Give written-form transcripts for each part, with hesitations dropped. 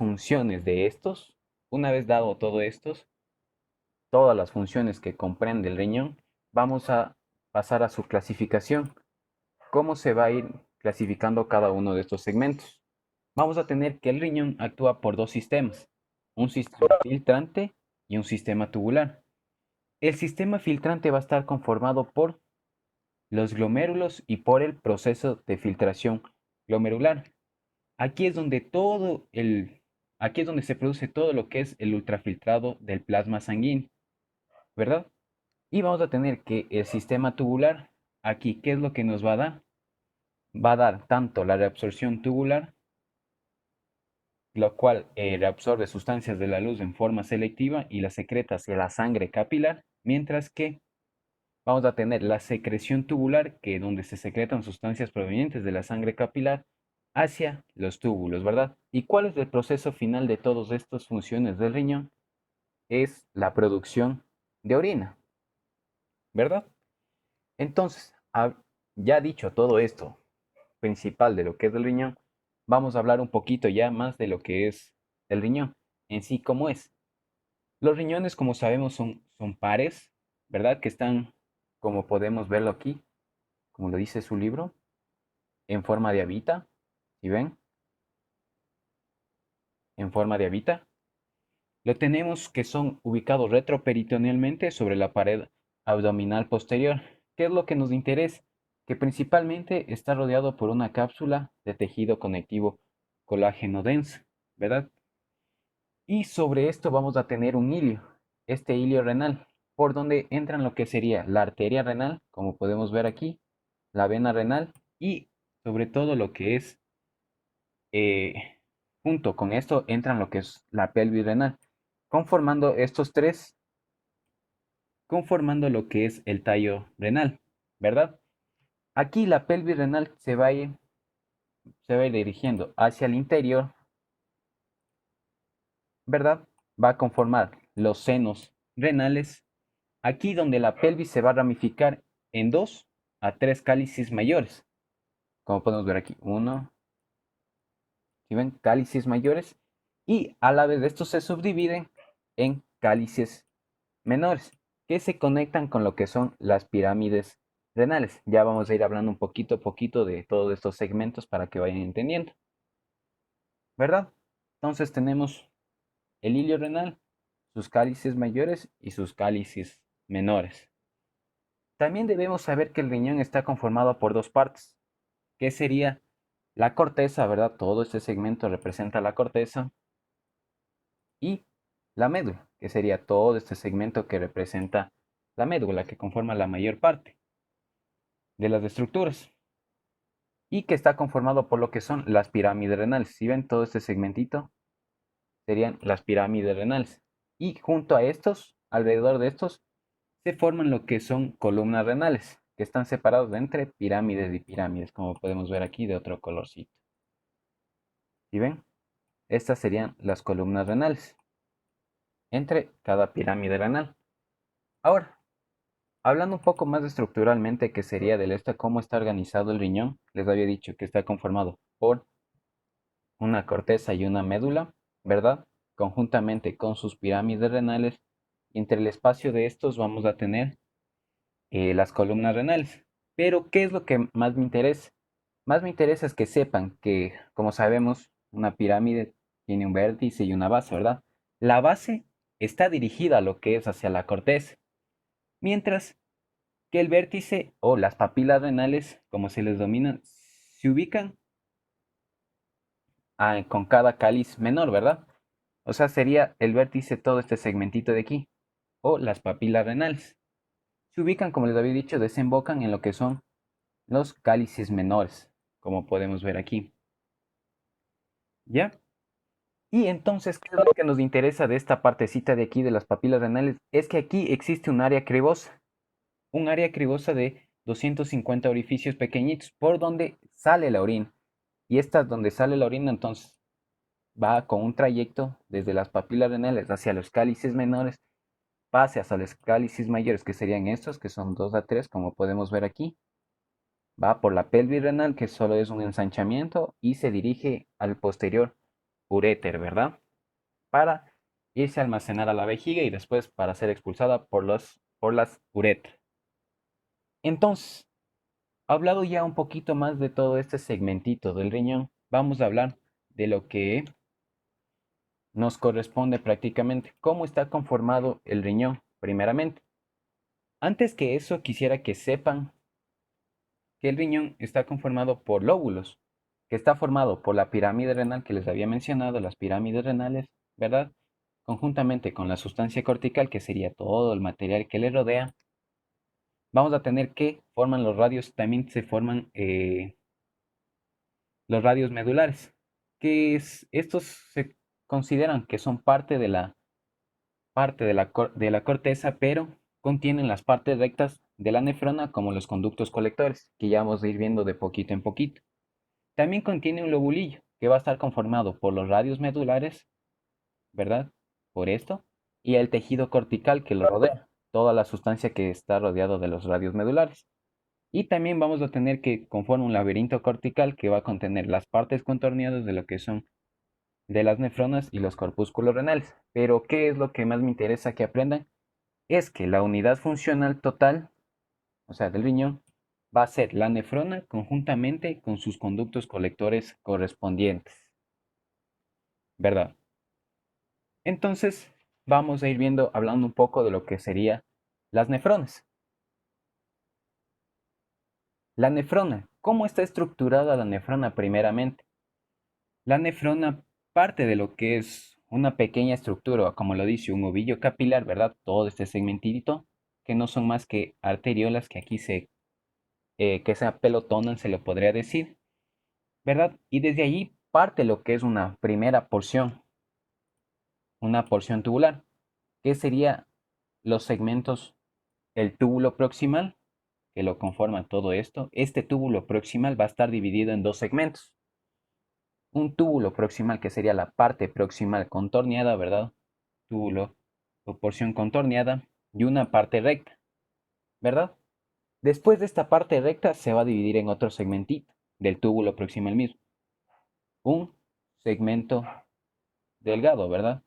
funciones de estos, una vez dado todo estos, todas las funciones que comprende el riñón, vamos a pasar a su clasificación. ¿Cómo se va a ir clasificando cada uno de estos segmentos? Vamos a tener que el riñón actúa por dos sistemas, un sistema filtrante y un sistema tubular. El sistema filtrante va a estar conformado por los glomérulos y por el proceso de filtración glomerular. Aquí es donde aquí es donde se produce todo lo que es el ultrafiltrado del plasma sanguíneo, ¿verdad? Y vamos a tener que el sistema tubular, aquí, ¿qué es lo que nos va a dar? Va a dar tanto la reabsorción tubular, lo cual reabsorbe sustancias de la luz en forma selectiva y las secreta hacia la sangre capilar, mientras que vamos a tener la secreción tubular, que es donde se secretan sustancias provenientes de la sangre capilar hacia los túbulos, ¿verdad? ¿Y cuál es el proceso final de todas estas funciones del riñón? Es la producción de orina, ¿verdad? Entonces, ya dicho todo esto principal de lo que es el riñón, vamos a hablar un poquito ya más de lo que es el riñón en sí, cómo es. Los riñones, como sabemos, son pares, ¿verdad? Que están, como podemos verlo aquí, como lo dice su libro, en forma de habita, ¿sí ven? En forma de habita. Lo tenemos que son ubicados retroperitonealmente sobre la pared abdominal posterior. ¿Qué es lo que nos interesa? Que principalmente está rodeado por una cápsula de tejido conectivo colágeno denso, ¿verdad? Y sobre esto vamos a tener un hilio, este hilio renal, por donde entran lo que sería la arteria renal, como podemos ver aquí, la vena renal y sobre todo lo que es, eh, junto con esto entran lo que es la pelvis renal, conformando estos tres, conformando lo que es el tallo renal, ¿verdad? Aquí la pelvis renal se va a ir dirigiendo hacia el interior, ¿verdad? Va a conformar los senos renales, aquí donde la pelvis se va a ramificar en 2 a 3 cálices mayores, como podemos ver aquí, uno, ¿sí ven? Cálices mayores, y a la vez estos se subdividen en cálices menores, que se conectan con lo que son las pirámides renales. Ya vamos a ir hablando un poquito a poquito de todos estos segmentos para que vayan entendiendo, ¿verdad? Entonces tenemos el hilio renal, sus cálices mayores y sus cálices menores. También debemos saber que el riñón está conformado por dos partes, que sería la corteza, ¿verdad? Todo este segmento representa la corteza, y la médula, que sería todo este segmento que representa la médula, que conforma la mayor parte de las estructuras, y que está conformado por lo que son las pirámides renales. Si ven todo este segmentito, serían las pirámides renales. Y junto a estos, alrededor de estos, se forman lo que son columnas renales, que están separados de entre pirámides y pirámides, como podemos ver aquí de otro colorcito. ¿Sí ven? Estas serían las columnas renales, entre cada pirámide renal. Ahora, hablando un poco más estructuralmente, que sería del este, cómo está organizado el riñón, les había dicho que está conformado por una corteza y una médula, ¿verdad? Conjuntamente con sus pirámides renales, y entre el espacio de estos vamos a tener las columnas renales. Pero, ¿qué es lo que más me interesa? Más me interesa es que sepan que, como sabemos, una pirámide tiene un vértice y una base, ¿verdad? La base está dirigida a lo que es hacia la corteza, mientras que el vértice o las papilas renales, como se les denomina, se ubican con cada cáliz menor, ¿verdad? O sea, sería el vértice todo este segmentito de aquí, o las papilas renales. Se ubican, como les había dicho, desembocan en lo que son los cálices menores, como podemos ver aquí. ¿Ya? Y entonces, ¿qué es lo que nos interesa de esta partecita de aquí de las papilas renales? Es que aquí existe un área cribosa de 250 orificios pequeñitos por donde sale la orina. Y esta donde sale la orina, entonces va con un trayecto desde las papilas renales hacia los cálices menores, pase hasta los cálices mayores, que serían estos, que son 2 a 3, como podemos ver aquí. Va por la pelvis renal, que solo es un ensanchamiento, y se dirige al posterior uréter, ¿verdad? Para irse a almacenar a la vejiga y después para ser expulsada por las uretras. Entonces, hablado ya un poquito más de todo este segmentito del riñón, vamos a hablar de lo que nos corresponde prácticamente, cómo está conformado el riñón, primeramente. Antes que eso, quisiera que sepan que el riñón está conformado por lóbulos, que está formado por la pirámide renal que les había mencionado, las pirámides renales, ¿verdad? Conjuntamente con la sustancia cortical, que sería todo el material que le rodea, vamos a tener que forman los radios, también se forman los radios medulares, que estos se consideran que son parte de la corteza, pero contienen las partes rectas de la nefrona como los conductos colectores, que ya vamos a ir viendo de poquito en poquito. También contiene un lobulillo, que va a estar conformado por los radios medulares, ¿verdad? Por esto, y el tejido cortical que lo rodea, toda la sustancia que está rodeado de los radios medulares. Y también vamos a tener que conforma un laberinto cortical que va a contener las partes contorneadas de lo que son de las nefronas y los corpúsculos renales. Pero, ¿qué es lo que más me interesa que aprendan? Es que la unidad funcional total, o sea, del riñón, va a ser la nefrona conjuntamente con sus conductos colectores correspondientes, ¿verdad? Entonces, vamos a ir viendo, hablando un poco de lo que serían las nefronas. La nefrona, ¿cómo está estructurada la nefrona primeramente? La nefrona parte de lo que es una pequeña estructura, como lo dice un ovillo capilar, ¿verdad? Todo este segmentito, que no son más que arteriolas que aquí que se apelotonan, se lo podría decir, ¿verdad? Y desde allí parte lo que es una porción tubular, que sería los segmentos, el túbulo proximal, que lo conforma todo esto. Este túbulo proximal va a estar dividido en dos segmentos. Un túbulo proximal que sería la parte proximal contorneada, ¿verdad? Túbulo o porción contorneada y una parte recta, ¿verdad? Después de esta parte recta se va a dividir en otro segmentito del túbulo proximal mismo. Un segmento delgado, ¿verdad?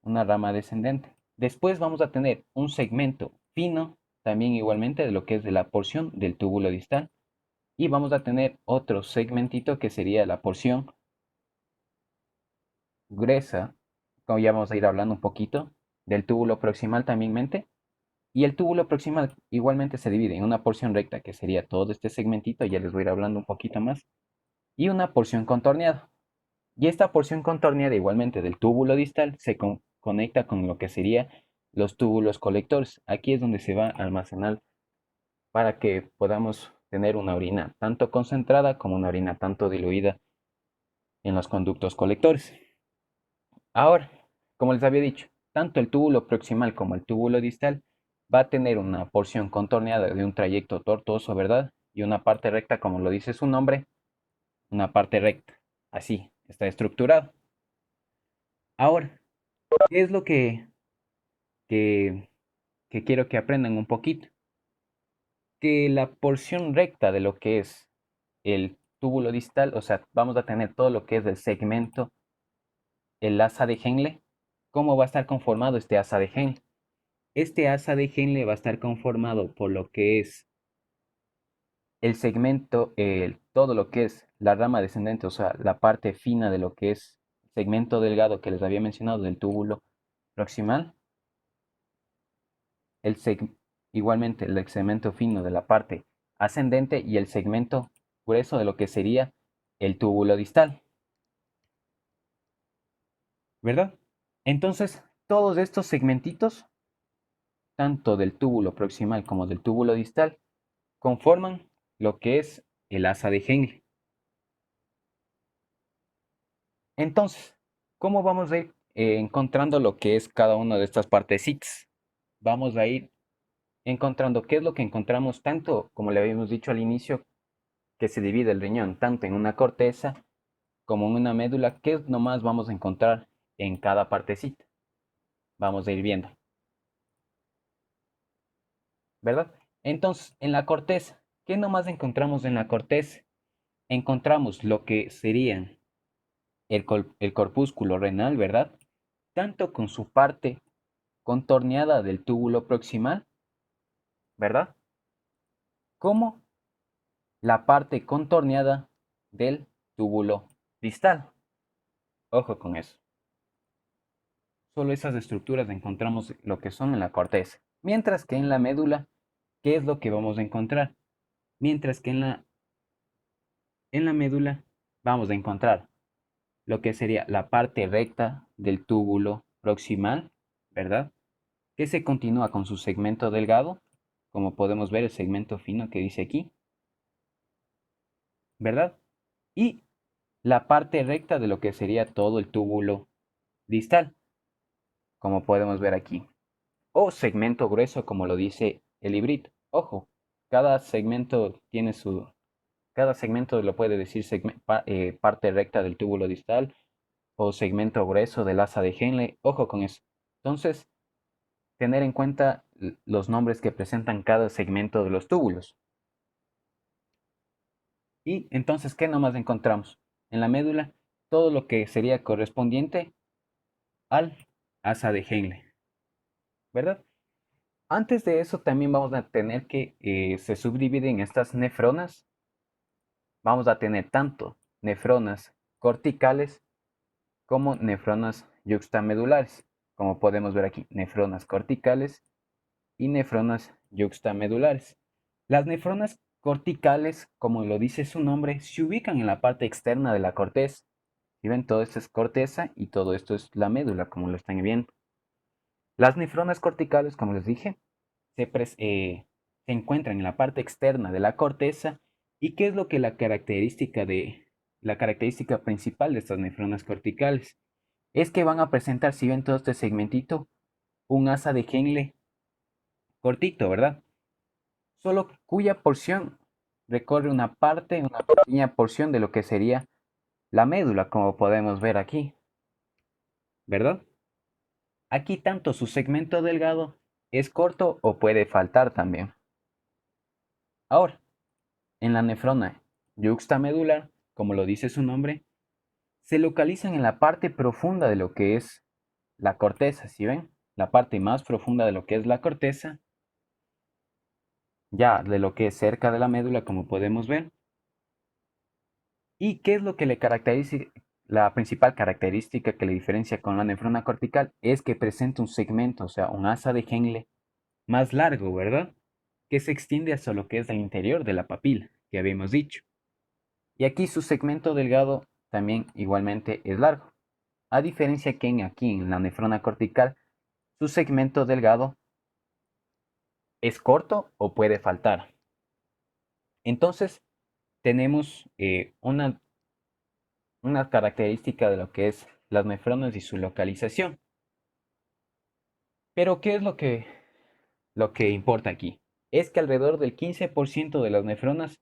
Una rama descendente. Después vamos a tener un segmento fino, también igualmente de lo que es de la porción del túbulo distal. Y vamos a tener otro segmentito que sería la porción gruesa, como ya vamos a ir hablando un poquito, del túbulo proximal también mente. Y el túbulo proximal igualmente se divide en una porción recta, que sería todo este segmentito, ya les voy a ir hablando un poquito más, y una porción contorneada. Y esta porción contorneada igualmente del túbulo distal se conecta con lo que sería los túbulos colectores. Aquí es donde se va a almacenar para que podamos tener una orina tanto concentrada como una orina tanto diluida en los conductos colectores. Ahora, como les había dicho, tanto el túbulo proximal como el túbulo distal va a tener una porción contorneada de un trayecto tortuoso, ¿verdad? Y una parte recta, como lo dice su nombre, una parte recta. Así está estructurado. Ahora, ¿qué es lo que, que quiero que aprendan un poquito? Que la porción recta de lo que es el túbulo distal, o sea, vamos a tener todo lo que es el segmento, el asa de Henle. ¿Cómo va a estar conformado este asa de Henle? Este asa de Henle va a estar conformado por lo que es el segmento, todo lo que es la rama descendente, o sea, la parte fina de lo que es segmento delgado que les había mencionado del túbulo proximal, el igualmente el segmento fino de la parte ascendente y el segmento grueso de lo que sería el túbulo distal, ¿verdad? Entonces, todos estos segmentitos, tanto del túbulo proximal como del túbulo distal, conforman lo que es el asa de Henle. Entonces, ¿cómo vamos a ir encontrando lo que es cada una de estas partecitas? Vamos a ir encontrando qué es lo que encontramos tanto, como le habíamos dicho al inicio, que se divide el riñón tanto en una corteza como en una médula, qué nomás vamos a encontrar en cada partecita. Vamos a ir viendo, ¿verdad? Entonces, en la corteza, ¿qué nomás encontramos en la corteza? Encontramos lo que serían el corpúsculo renal, ¿verdad? Tanto con su parte contorneada del túbulo proximal, ¿verdad? Como la parte contorneada del túbulo distal. Ojo con eso. Solo esas estructuras encontramos lo que son en la corteza. Mientras que en la médula, ¿qué es lo que vamos a encontrar? Mientras que en la médula vamos a encontrar lo que sería la parte recta del túbulo proximal, ¿verdad? Que se continúa con su segmento delgado, como podemos ver el segmento fino que dice aquí, ¿verdad? Y la parte recta de lo que sería todo el túbulo distal, como podemos ver aquí. O segmento grueso, como lo dice el librito. Ojo, cada segmento tiene su... Cada segmento lo puede decir parte recta del túbulo distal o segmento grueso del asa de Henle. Ojo con eso. Entonces, tener en cuenta los nombres que presentan cada segmento de los túbulos. Y entonces, ¿qué nomás encontramos? En la médula, todo lo que sería correspondiente al asa de Henle, ¿verdad? Antes de eso, también vamos a tener que se subdividen estas nefronas. Vamos a tener tanto nefronas corticales como nefronas yuxtamedulares. Como podemos ver aquí, nefronas corticales y nefronas yuxtamedulares. Las nefronas corticales, como lo dice su nombre, se ubican en la parte externa de la corteza. Si ven, todo esto es corteza y todo esto es la médula, como lo están viendo. Las nefronas corticales, como les dije, se encuentran en la parte externa de la corteza. ¿Y qué es lo que la característica principal de estas nefronas corticales? Es que van a presentar, si ven todo este segmentito, un asa de Henle cortito, ¿verdad? Solo cuya porción recorre una pequeña porción de lo que sería la médula, como podemos ver aquí, ¿verdad? Aquí tanto su segmento delgado es corto o puede faltar también. Ahora, en la nefrona yuxtamedular, como lo dice su nombre, se localizan en la parte profunda de lo que es la corteza, ¿sí ven? La parte más profunda de lo que es la corteza, ya de lo que es cerca de la médula, como podemos ver. ¿Y qué es lo que le caracteriza? La principal característica que le diferencia con la nefrona cortical es que presenta un segmento, o sea, un asa de Henle más largo, ¿verdad? Que se extiende hacia lo que es el interior de la papila, que habíamos dicho. Y aquí su segmento delgado también igualmente es largo. A diferencia que aquí en la nefrona cortical, su segmento delgado es corto o puede faltar. Entonces, tenemos una característica de lo que es las nefronas y su localización. Pero, ¿qué es lo que importa aquí? Es que alrededor del 15% de las nefronas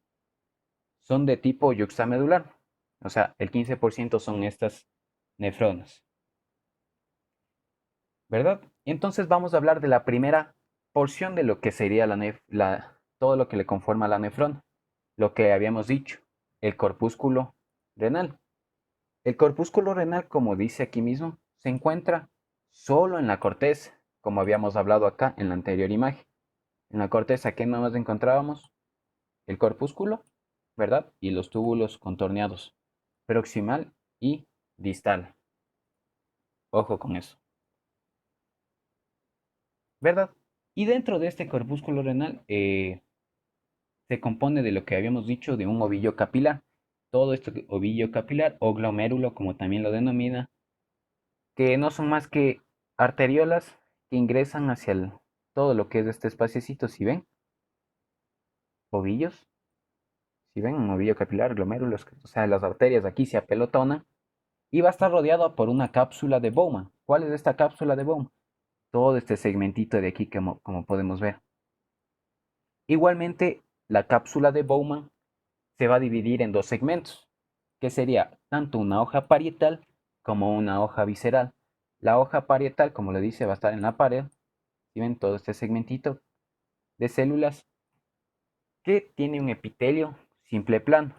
son de tipo yuxtamedular. O sea, el 15% son estas nefronas, ¿verdad? Entonces vamos a hablar de la primera porción de lo que sería todo lo que le conforma la nefrona. Lo que habíamos dicho, el corpúsculo renal. El corpúsculo renal, como dice aquí mismo, se encuentra solo en la corteza, como habíamos hablado acá en la anterior imagen. En la corteza, ¿qué nos encontrábamos? El corpúsculo, ¿verdad? Y los túbulos contorneados, proximal y distal. Ojo con eso, ¿verdad? Y dentro de este corpúsculo renal se compone de lo que habíamos dicho de un ovillo capilar. Todo este ovillo capilar o glomérulo, como también lo denomina, que no son más que arteriolas que ingresan hacia todo lo que es este espaciecito, si ven, ovillos, si ven, un ovillo capilar, glomérulos, o sea, las arterias aquí se apelotonan y va a estar rodeado por una cápsula de Bowman. ¿Cuál es esta cápsula de Bowman? Todo este segmentito de aquí, como podemos ver. Igualmente, la cápsula de Bowman se va a dividir en dos segmentos, que sería tanto una hoja parietal como una hoja visceral. La hoja parietal, como le dice, va a estar en la pared. ¿Sí ven todo este segmentito de células que tiene un epitelio simple plano,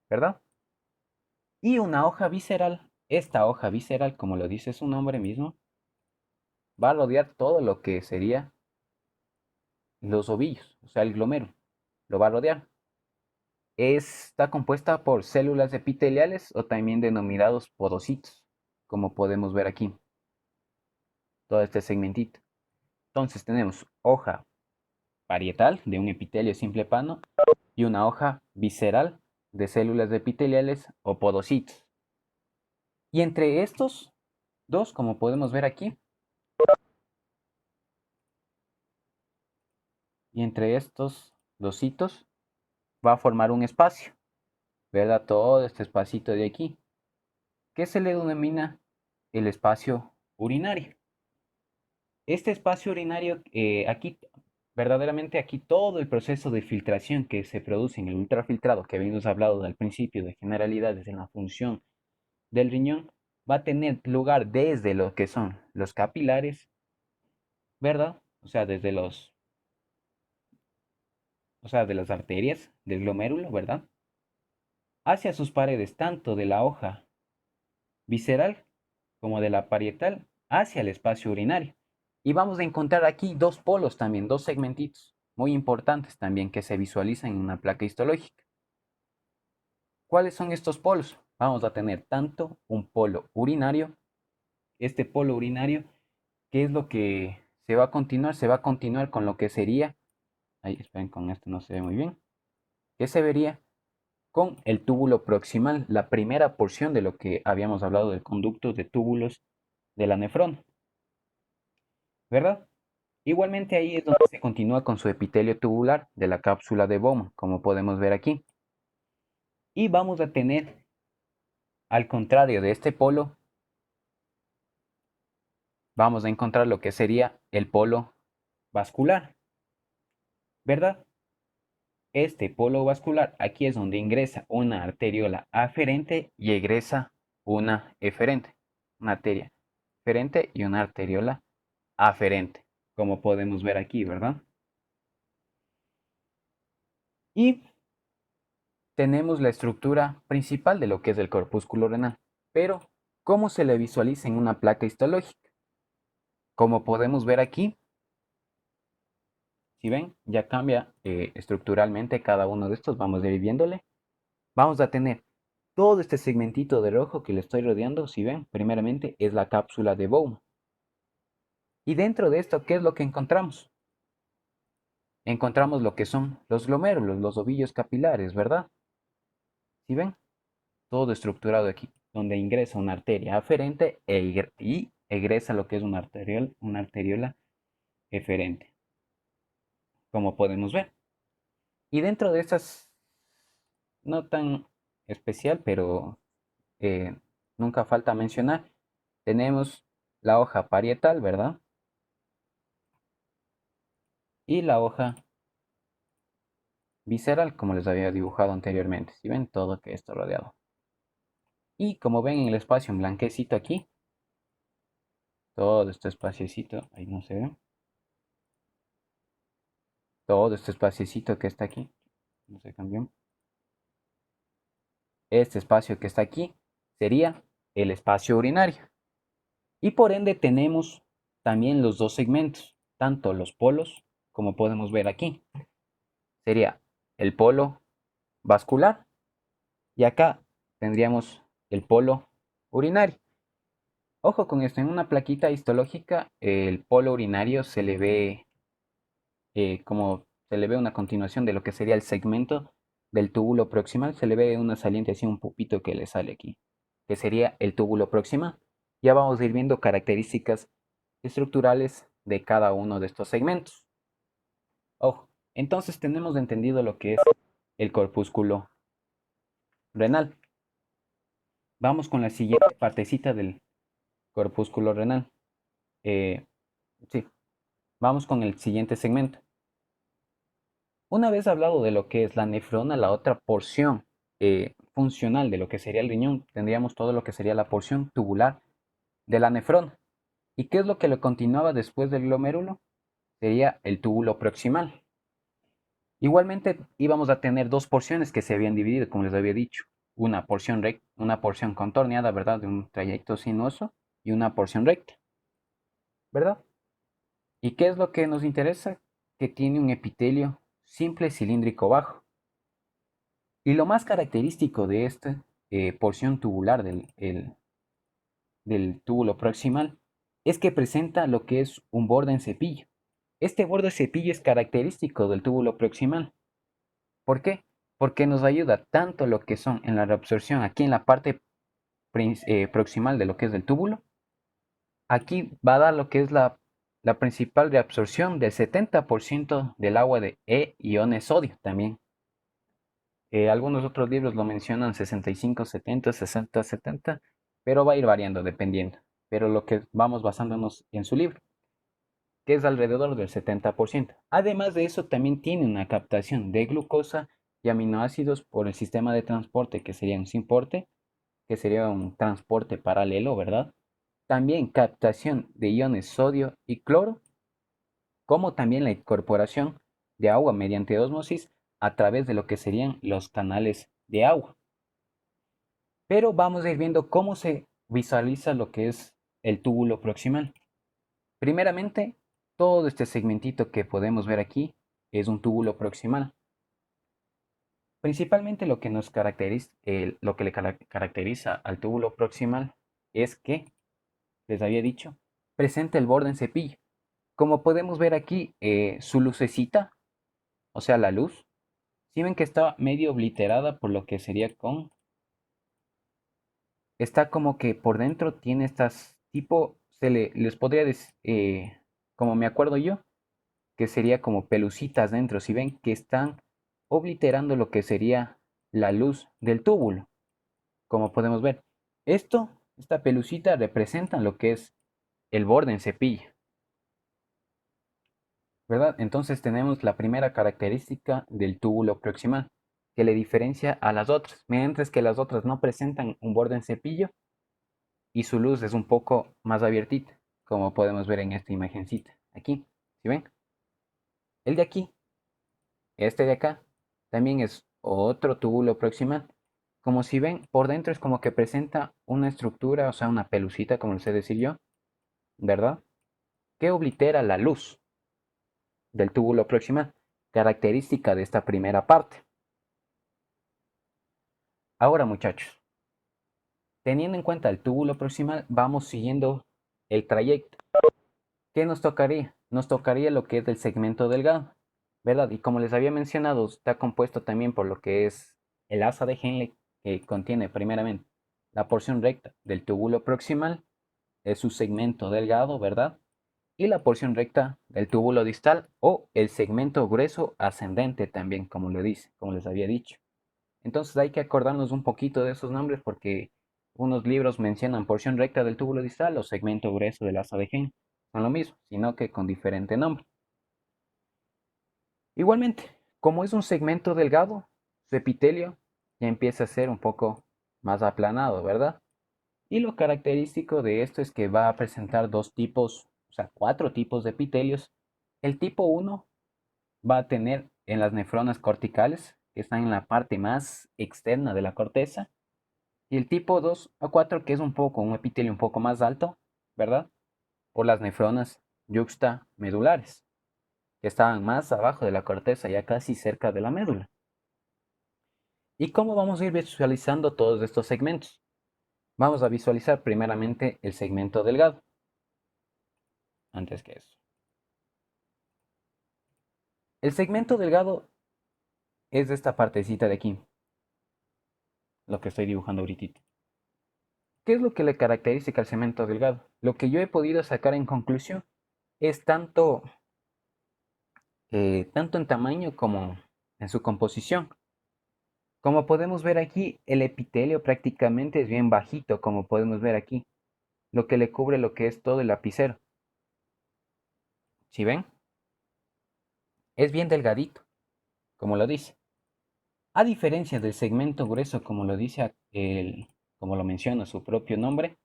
¿verdad? Y una hoja visceral. Esta hoja visceral, como lo dice su nombre mismo, va a rodear todo lo que sería los ovillos, o sea, el glomérulo. Lo va a rodear. Está compuesta por células epiteliales o también denominados podocitos, como podemos ver aquí, todo este segmentito. Entonces tenemos hoja parietal de un epitelio simple plano y una hoja visceral de células epiteliales o podocitos. Y entre estos dos, como podemos ver aquí, y entre estos dos hitos va a formar un espacio, ¿verdad? Todo este espacito de aquí, que se le denomina el espacio urinario. Este espacio urinario, aquí, verdaderamente aquí todo el proceso de filtración que se produce en el ultrafiltrado, que habíamos hablado al principio de generalidades en la función del riñón, va a tener lugar desde lo que son los capilares, ¿verdad? O sea, o sea, de las arterias del glomérulo, ¿verdad? Hacia sus paredes, tanto de la hoja visceral como de la parietal, hacia el espacio urinario. Y vamos a encontrar aquí dos polos también, dos segmentitos muy importantes también que se visualizan en una placa histológica. ¿Cuáles son estos polos? Vamos a tener tanto un polo urinario, este polo urinario, que es lo que se va a continuar con lo que sería, ahí esperen, con esto no se ve muy bien, que se vería con el túbulo proximal, la primera porción de lo que habíamos hablado del conducto de túbulos de la nefrona, ¿verdad? Igualmente ahí es donde se continúa con su epitelio tubular de la cápsula de Bowman, como podemos ver aquí. Y vamos a tener, al contrario de este polo, vamos a encontrar lo que sería el polo vascular, ¿verdad? Este polo vascular, aquí es donde ingresa una arteriola aferente y egresa una eferente, una arteria eferente y una arteriola aferente, como podemos ver aquí, ¿verdad? Y tenemos la estructura principal de lo que es el corpúsculo renal, pero ¿cómo se le visualiza en una placa histológica? Como podemos ver aquí, si ven, ya cambia estructuralmente cada uno de estos, vamos a ir viéndole. Vamos a tener todo este segmentito de rojo que le estoy rodeando, si ven, primeramente es la cápsula de Bowman. Y dentro de esto, ¿qué es lo que encontramos? Encontramos lo que son los glomérulos, los ovillos capilares, ¿verdad? Si ven, todo estructurado aquí, donde ingresa una arteria aferente y egresa lo que es una arteriola eferente, como podemos ver. Y dentro de estas, no tan especial, pero eh, nunca falta mencionar, tenemos la hoja parietal, ¿verdad? Y la hoja visceral, como les había dibujado anteriormente. Si ven todo que está rodeado. Y como ven en el espacio en blanquecito aquí, todo este espaciecito, ahí no se ve, todo este espaciecito que está aquí, no se cambió. Este espacio que está aquí sería el espacio urinario. Y por ende tenemos también los dos segmentos, tanto los polos como podemos ver aquí. Sería el polo vascular y acá tendríamos el polo urinario. Ojo con esto, en una plaquita histológica el polo urinario se le ve como se le ve una continuación de lo que sería el segmento del túbulo proximal, se le ve una saliente así, un pupito que le sale aquí, que sería el túbulo proximal. Ya vamos a ir viendo características estructurales de cada uno de estos segmentos. Ojo, entonces tenemos entendido lo que es el corpúsculo renal. Vamos con la siguiente partecita del corpúsculo renal. Sí, vamos con el siguiente segmento. Una vez hablado de lo que es la nefrona, la otra porción funcional de lo que sería el riñón, tendríamos todo lo que sería la porción tubular de la nefrona. ¿Y qué es lo que le continuaba después del glomérulo? Sería el túbulo proximal. Igualmente íbamos a tener dos porciones que se habían dividido, como les había dicho. una porción recta, una porción contorneada, ¿verdad? De un trayecto sinuoso y una porción recta, ¿verdad? ¿Y qué es lo que nos interesa? Que tiene un epitelio simple cilíndrico bajo. Y lo más característico de esta porción tubular del túbulo proximal es que presenta lo que es un borde en cepillo. Este borde cepillo es característico del túbulo proximal. ¿Por qué? Porque nos ayuda tanto lo que son en la reabsorción aquí en la parte proximal de lo que es del túbulo. Aquí va a dar lo que es la principal reabsorción del 70% del agua de iones sodio también. Algunos otros libros lo mencionan 65, 70, 60, 70, pero va a ir variando dependiendo. Pero lo que vamos basándonos en su libro, que es alrededor del 70%. Además de eso, también tiene una captación de glucosa y aminoácidos por el sistema de transporte, que sería un SYNPORTE, que sería un transporte paralelo, ¿verdad? También captación de iones sodio y cloro, como también la incorporación de agua mediante ósmosis a través de lo que serían los canales de agua. Pero vamos a ir viendo cómo se visualiza lo que es el túbulo proximal. Primeramente, todo este segmentito que podemos ver aquí es un túbulo proximal. Principalmente lo que nos caracteriza, lo que le caracteriza al túbulo proximal es que, les había dicho, presenta el borde en cepillo. Como podemos ver aquí, su lucecita, o sea, la luz, si ven que está medio obliterada por lo que sería con está como que por dentro tiene estas tipo, les podría decir, como me acuerdo yo, que sería como pelucitas dentro. Si ven que están obliterando lo que sería la luz del túbulo, como podemos ver. Esta pelucita representa lo que es el borde en cepillo, ¿verdad? Entonces tenemos la primera característica del túbulo proximal, que le diferencia a las otras, mientras que las otras no presentan un borde en cepillo y su luz es un poco más abiertita, como podemos ver en esta imagencita. Aquí, ¿sí ven? El de aquí, este de acá, también es otro túbulo proximal. Como si ven, por dentro es como que presenta una estructura, o sea, una pelucita, como les sé decir yo, ¿verdad? Que oblitera la luz del túbulo proximal, característica de esta primera parte. Ahora, muchachos, teniendo en cuenta el túbulo proximal, vamos siguiendo el trayecto. ¿Qué nos tocaría? Nos tocaría lo que es el segmento delgado, ¿verdad? Y como les había mencionado, está compuesto también por lo que es el asa de Henle, que contiene primeramente la porción recta del túbulo proximal, es su segmento delgado, ¿verdad? Y la porción recta del túbulo distal o el segmento grueso ascendente también, como lo dice, como les había dicho. Entonces hay que acordarnos un poquito de esos nombres porque unos libros mencionan porción recta del túbulo distal o segmento grueso del asa de Henle. Son lo mismo, sino que con diferente nombre. Igualmente, como es un segmento delgado, su epitelio ya empieza a ser un poco más aplanado, ¿verdad? Y lo característico de esto es que va a presentar dos tipos, o sea, cuatro tipos de epitelios. El tipo 1 va a tener en las nefronas corticales, que están en la parte más externa de la corteza, y el tipo 2 a 4, que es un epitelio un poco más alto, ¿verdad? Por las nefronas yuxtamedulares, que estaban más abajo de la corteza, ya casi cerca de la médula. ¿Y cómo vamos a ir visualizando todos estos segmentos? Vamos a visualizar primeramente el segmento delgado, antes que eso. El segmento delgado es de esta partecita de aquí, lo que estoy dibujando ahorita. ¿Qué es lo que le caracteriza al segmento delgado? Lo que yo he podido sacar en conclusión es tanto en tamaño como en su composición. Como podemos ver aquí, el epitelio prácticamente es bien bajito, como podemos ver aquí, lo que le cubre lo que es todo el lapicero. ¿Sí ven? Es bien delgadito, como lo dice. A diferencia del segmento grueso, como lo dice como lo menciona su propio nombre,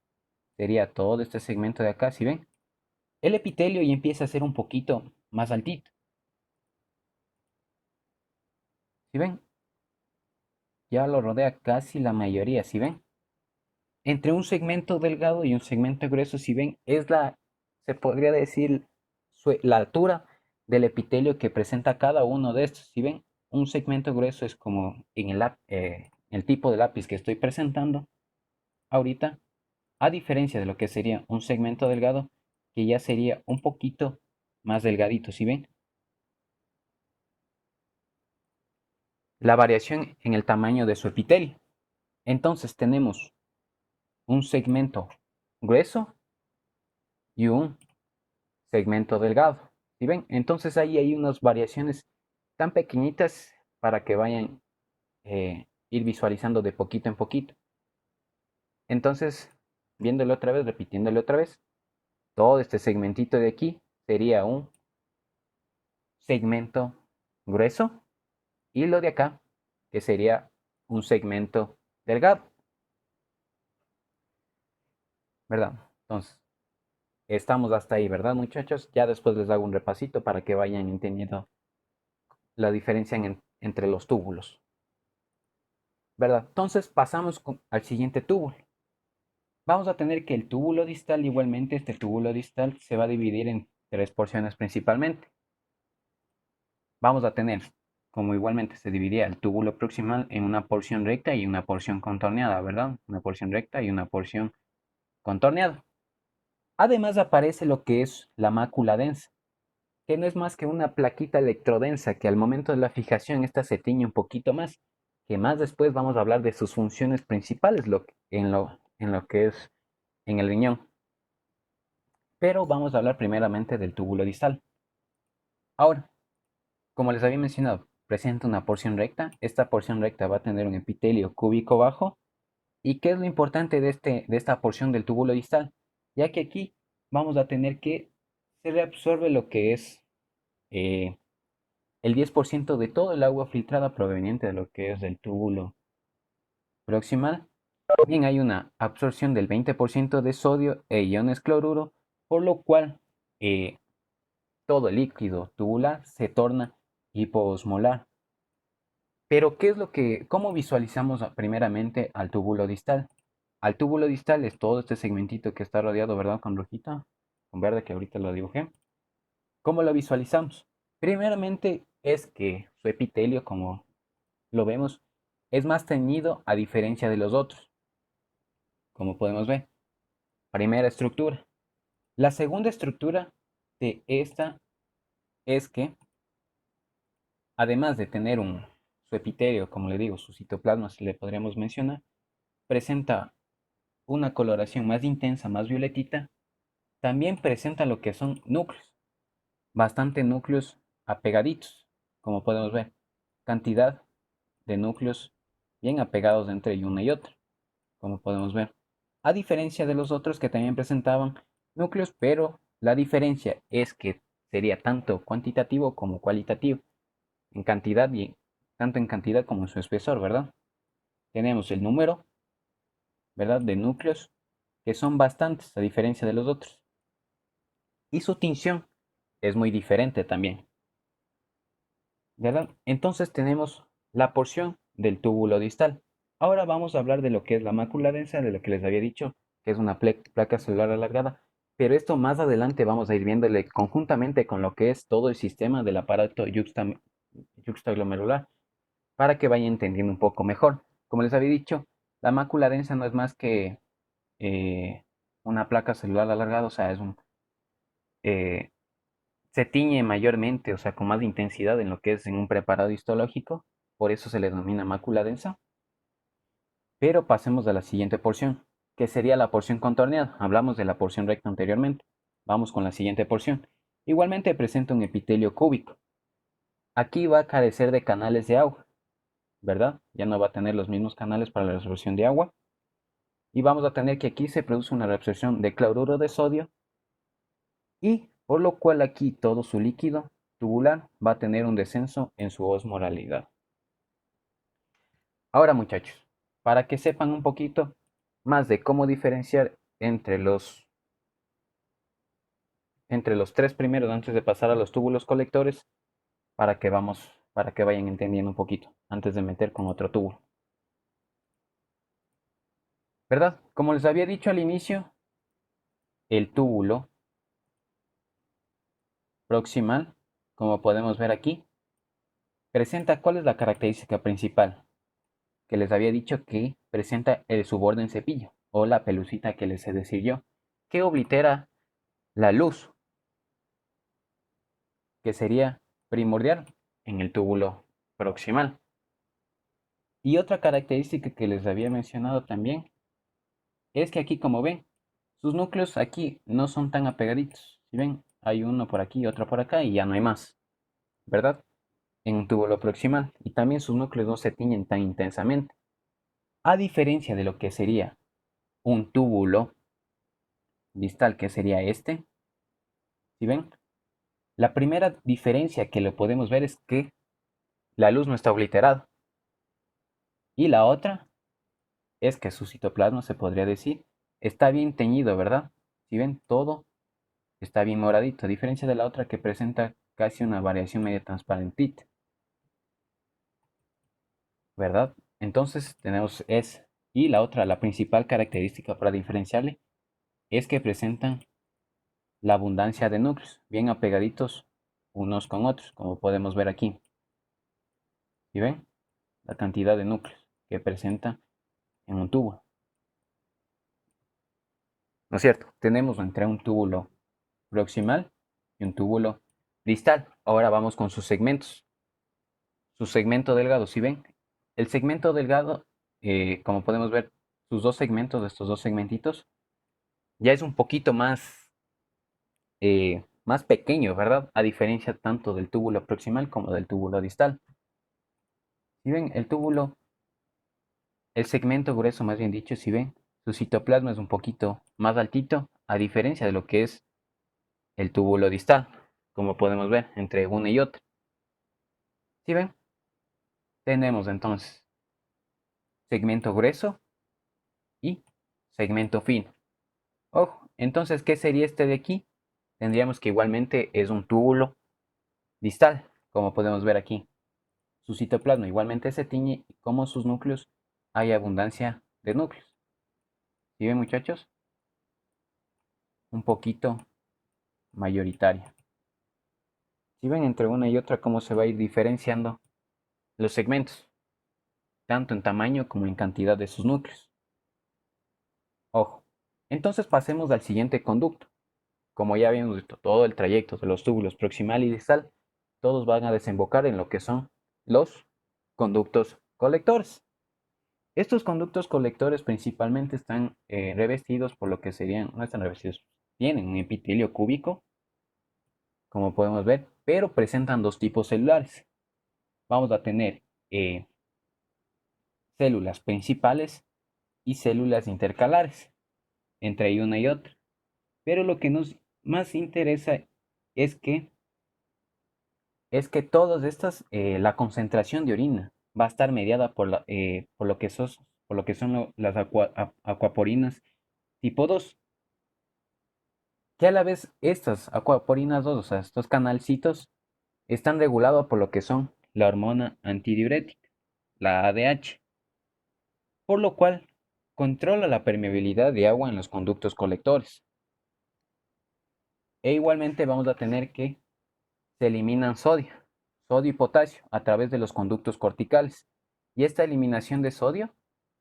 sería todo este segmento de acá, ¿sí ven? El epitelio ya empieza a ser un poquito más altito. ¿Sí ven? ya lo rodea casi la mayoría, ¿sí ven? Entre un segmento delgado y un segmento grueso, si ven, se podría decir, la altura del epitelio que presenta cada uno de estos. Si ven, un segmento grueso es como en el tipo de lápiz que estoy presentando ahorita, a diferencia de lo que sería un segmento delgado, que ya sería un poquito más delgadito, si ven. La variación en el tamaño de su epitelio. Entonces tenemos un segmento grueso y un segmento delgado. ¿Sí ven? Entonces ahí hay unas variaciones tan pequeñitas para que vayan ir visualizando de poquito en poquito. Entonces, viéndolo otra vez, repitiéndolo otra vez, todo este segmentito de aquí sería un segmento grueso y lo de acá, que sería un segmento delgado, ¿verdad? Entonces, estamos hasta ahí, ¿verdad, muchachos? Ya después les hago un repasito para que vayan entendiendo la diferencia entre los túbulos. ¿Verdad? Entonces pasamos al siguiente túbulo. Vamos a tener que el túbulo distal, igualmente este túbulo distal se va a dividir en tres porciones principalmente. Vamos a tener, como igualmente se dividía el túbulo proximal en una porción recta y una porción contorneada, ¿verdad? Una porción recta y una porción contorneada. Además aparece lo que es la mácula densa, que no es más que una plaquita electrodensa que al momento de la fijación esta se tiñe un poquito más, que más después vamos a hablar de sus funciones principales en lo que es en el riñón. Pero vamos a hablar primeramente del túbulo distal. Ahora, como les había mencionado, presenta una porción recta. Esta porción recta va a tener un epitelio cúbico bajo. ¿Y qué es lo importante de esta porción del túbulo distal? Ya que aquí vamos a tener que se reabsorbe lo que es eh, el 10% de todo el agua filtrada proveniente de lo que es del túbulo proximal. También hay una absorción del 20% de sodio e iones cloruro, por lo cual eh, todo el líquido tubular se torna hipoosmolar. Pero, cómo visualizamos primeramente al túbulo distal? Al túbulo distal es todo este segmentito que está rodeado, ¿verdad? Con rojita, con verde que ahorita lo dibujé. ¿Cómo lo visualizamos? Primeramente es que su epitelio, como lo vemos, es más teñido a diferencia de los otros, como podemos ver. Primera estructura. La segunda estructura de esta es que, además de tener su epitelio, como le digo, su citoplasma, si le podríamos mencionar, presenta una coloración más intensa, más violetita, también presenta lo que son núcleos, bastante núcleos apegaditos, como podemos ver, cantidad de núcleos bien apegados entre una y otra, como podemos ver. A diferencia de los otros que también presentaban núcleos, pero la diferencia es que sería tanto cuantitativo como cualitativo, en cantidad y tanto en cantidad como en su espesor, ¿verdad? Tenemos el número, ¿verdad? De núcleos que son bastantes a diferencia de los otros. Y su tinción es muy diferente también, ¿verdad? Entonces tenemos la porción del túbulo distal. Ahora vamos a hablar de lo que es la mácula densa, de lo que les había dicho, que es una placa celular alargada. Pero esto más adelante vamos a ir viéndole conjuntamente con lo que es todo el sistema del aparato yuxtaglomerular para que vaya entendiendo un poco mejor. Como les había dicho, la mácula densa no es más que eh, una placa celular alargada, o sea, eh, se tiñe mayormente, o sea, con más intensidad en lo que es en un preparado histológico, por eso se le denomina mácula densa. Pero pasemos a la siguiente porción, que sería la porción contorneada. Hablamos de la porción recta anteriormente. Vamos con la siguiente porción. Igualmente presenta un epitelio cúbico. Aquí va a carecer de canales de agua, ¿verdad? Ya no va a tener los mismos canales para la reabsorción de agua. Y vamos a tener que aquí se produce una reabsorción de cloruro de sodio y por lo cual aquí todo su líquido tubular va a tener un descenso en su osmolaridad. Ahora muchachos, para que sepan un poquito más de cómo diferenciar entre los tres primeros antes de pasar a los túbulos colectores, para que vayan entendiendo un poquito antes de meter con otro túbulo. ¿verdad? Como les había dicho al inicio, el túbulo proximal, como podemos ver aquí, presenta cuál es la característica principal, que les había dicho que presenta el suborden cepillo o la pelucita que les he decir yo, que oblitera la luz, que sería primordial en el túbulo proximal. Y otra característica que les había mencionado también es que aquí, como ven, sus núcleos aquí no son tan apegaditos. Si ven, hay uno por aquí y otro por acá y ya no hay más, ¿verdad? En un túbulo proximal. Y también sus núcleos no se tiñen tan intensamente. A diferencia de lo que sería un túbulo distal, que sería este, si ven, la primera diferencia que lo podemos ver es que la luz no está obliterada. Y la otra es que su citoplasma, se podría decir, está bien teñido, ¿verdad? Si ven, todo está bien moradito, a diferencia de la otra que presenta casi una variación media transparentita, ¿verdad? Entonces tenemos y la otra, la principal característica para diferenciarle, es que presentan la abundancia de núcleos, bien apegaditos unos con otros, como podemos ver aquí. ¿Sí ven? La cantidad de núcleos que presenta en un tubo. ¿No es cierto? Tenemos entre un túbulo proximal y un túbulo distal. Ahora vamos con sus segmentos. Su segmento delgado, ¿sí ven? El segmento delgado, como podemos ver, sus dos segmentos, de estos dos segmentitos, ya es un poquito más pequeño, ¿verdad? A diferencia tanto del túbulo proximal como del túbulo distal. Si ven, el segmento grueso, más bien dicho, si ven, su citoplasma es un poquito más altito, a diferencia de lo que es el túbulo distal, como podemos ver entre una y otra. Si ven, tenemos entonces segmento grueso y segmento fino. Ojo, entonces, ¿qué sería este de aquí? Tendríamos que igualmente es un túbulo distal, como podemos ver aquí. Su citoplasma igualmente se tiñe y como sus núcleos hay abundancia de núcleos. ¿Sí ven, muchachos? Un poquito mayoritaria. ¿Sí ven entre una y otra cómo se va a ir diferenciando los segmentos, tanto en tamaño como en cantidad de sus núcleos? Ojo. Entonces pasemos al siguiente conducto. Como ya habíamos visto, todo el trayecto de los túbulos proximal y distal, todos van a desembocar en lo que son los conductos colectores. Estos conductos colectores principalmente están revestidos por lo que serían, no están revestidos, tienen un epitelio cúbico, como podemos ver, pero presentan dos tipos celulares. Vamos a tener células principales y células intercalares entre una y otra. Pero lo que nos más interesa es que todas estas, la concentración de orina va a estar mediada por lo que son las acuaporinas tipo 2, que a la vez estas acuaporinas 2, o sea, estos canalcitos, están regulados por lo que son la hormona antidiurética, la ADH, por lo cual controla la permeabilidad de agua en los conductos colectores. E igualmente vamos a tener que se eliminan sodio y potasio a través de los conductos corticales. Y esta eliminación de sodio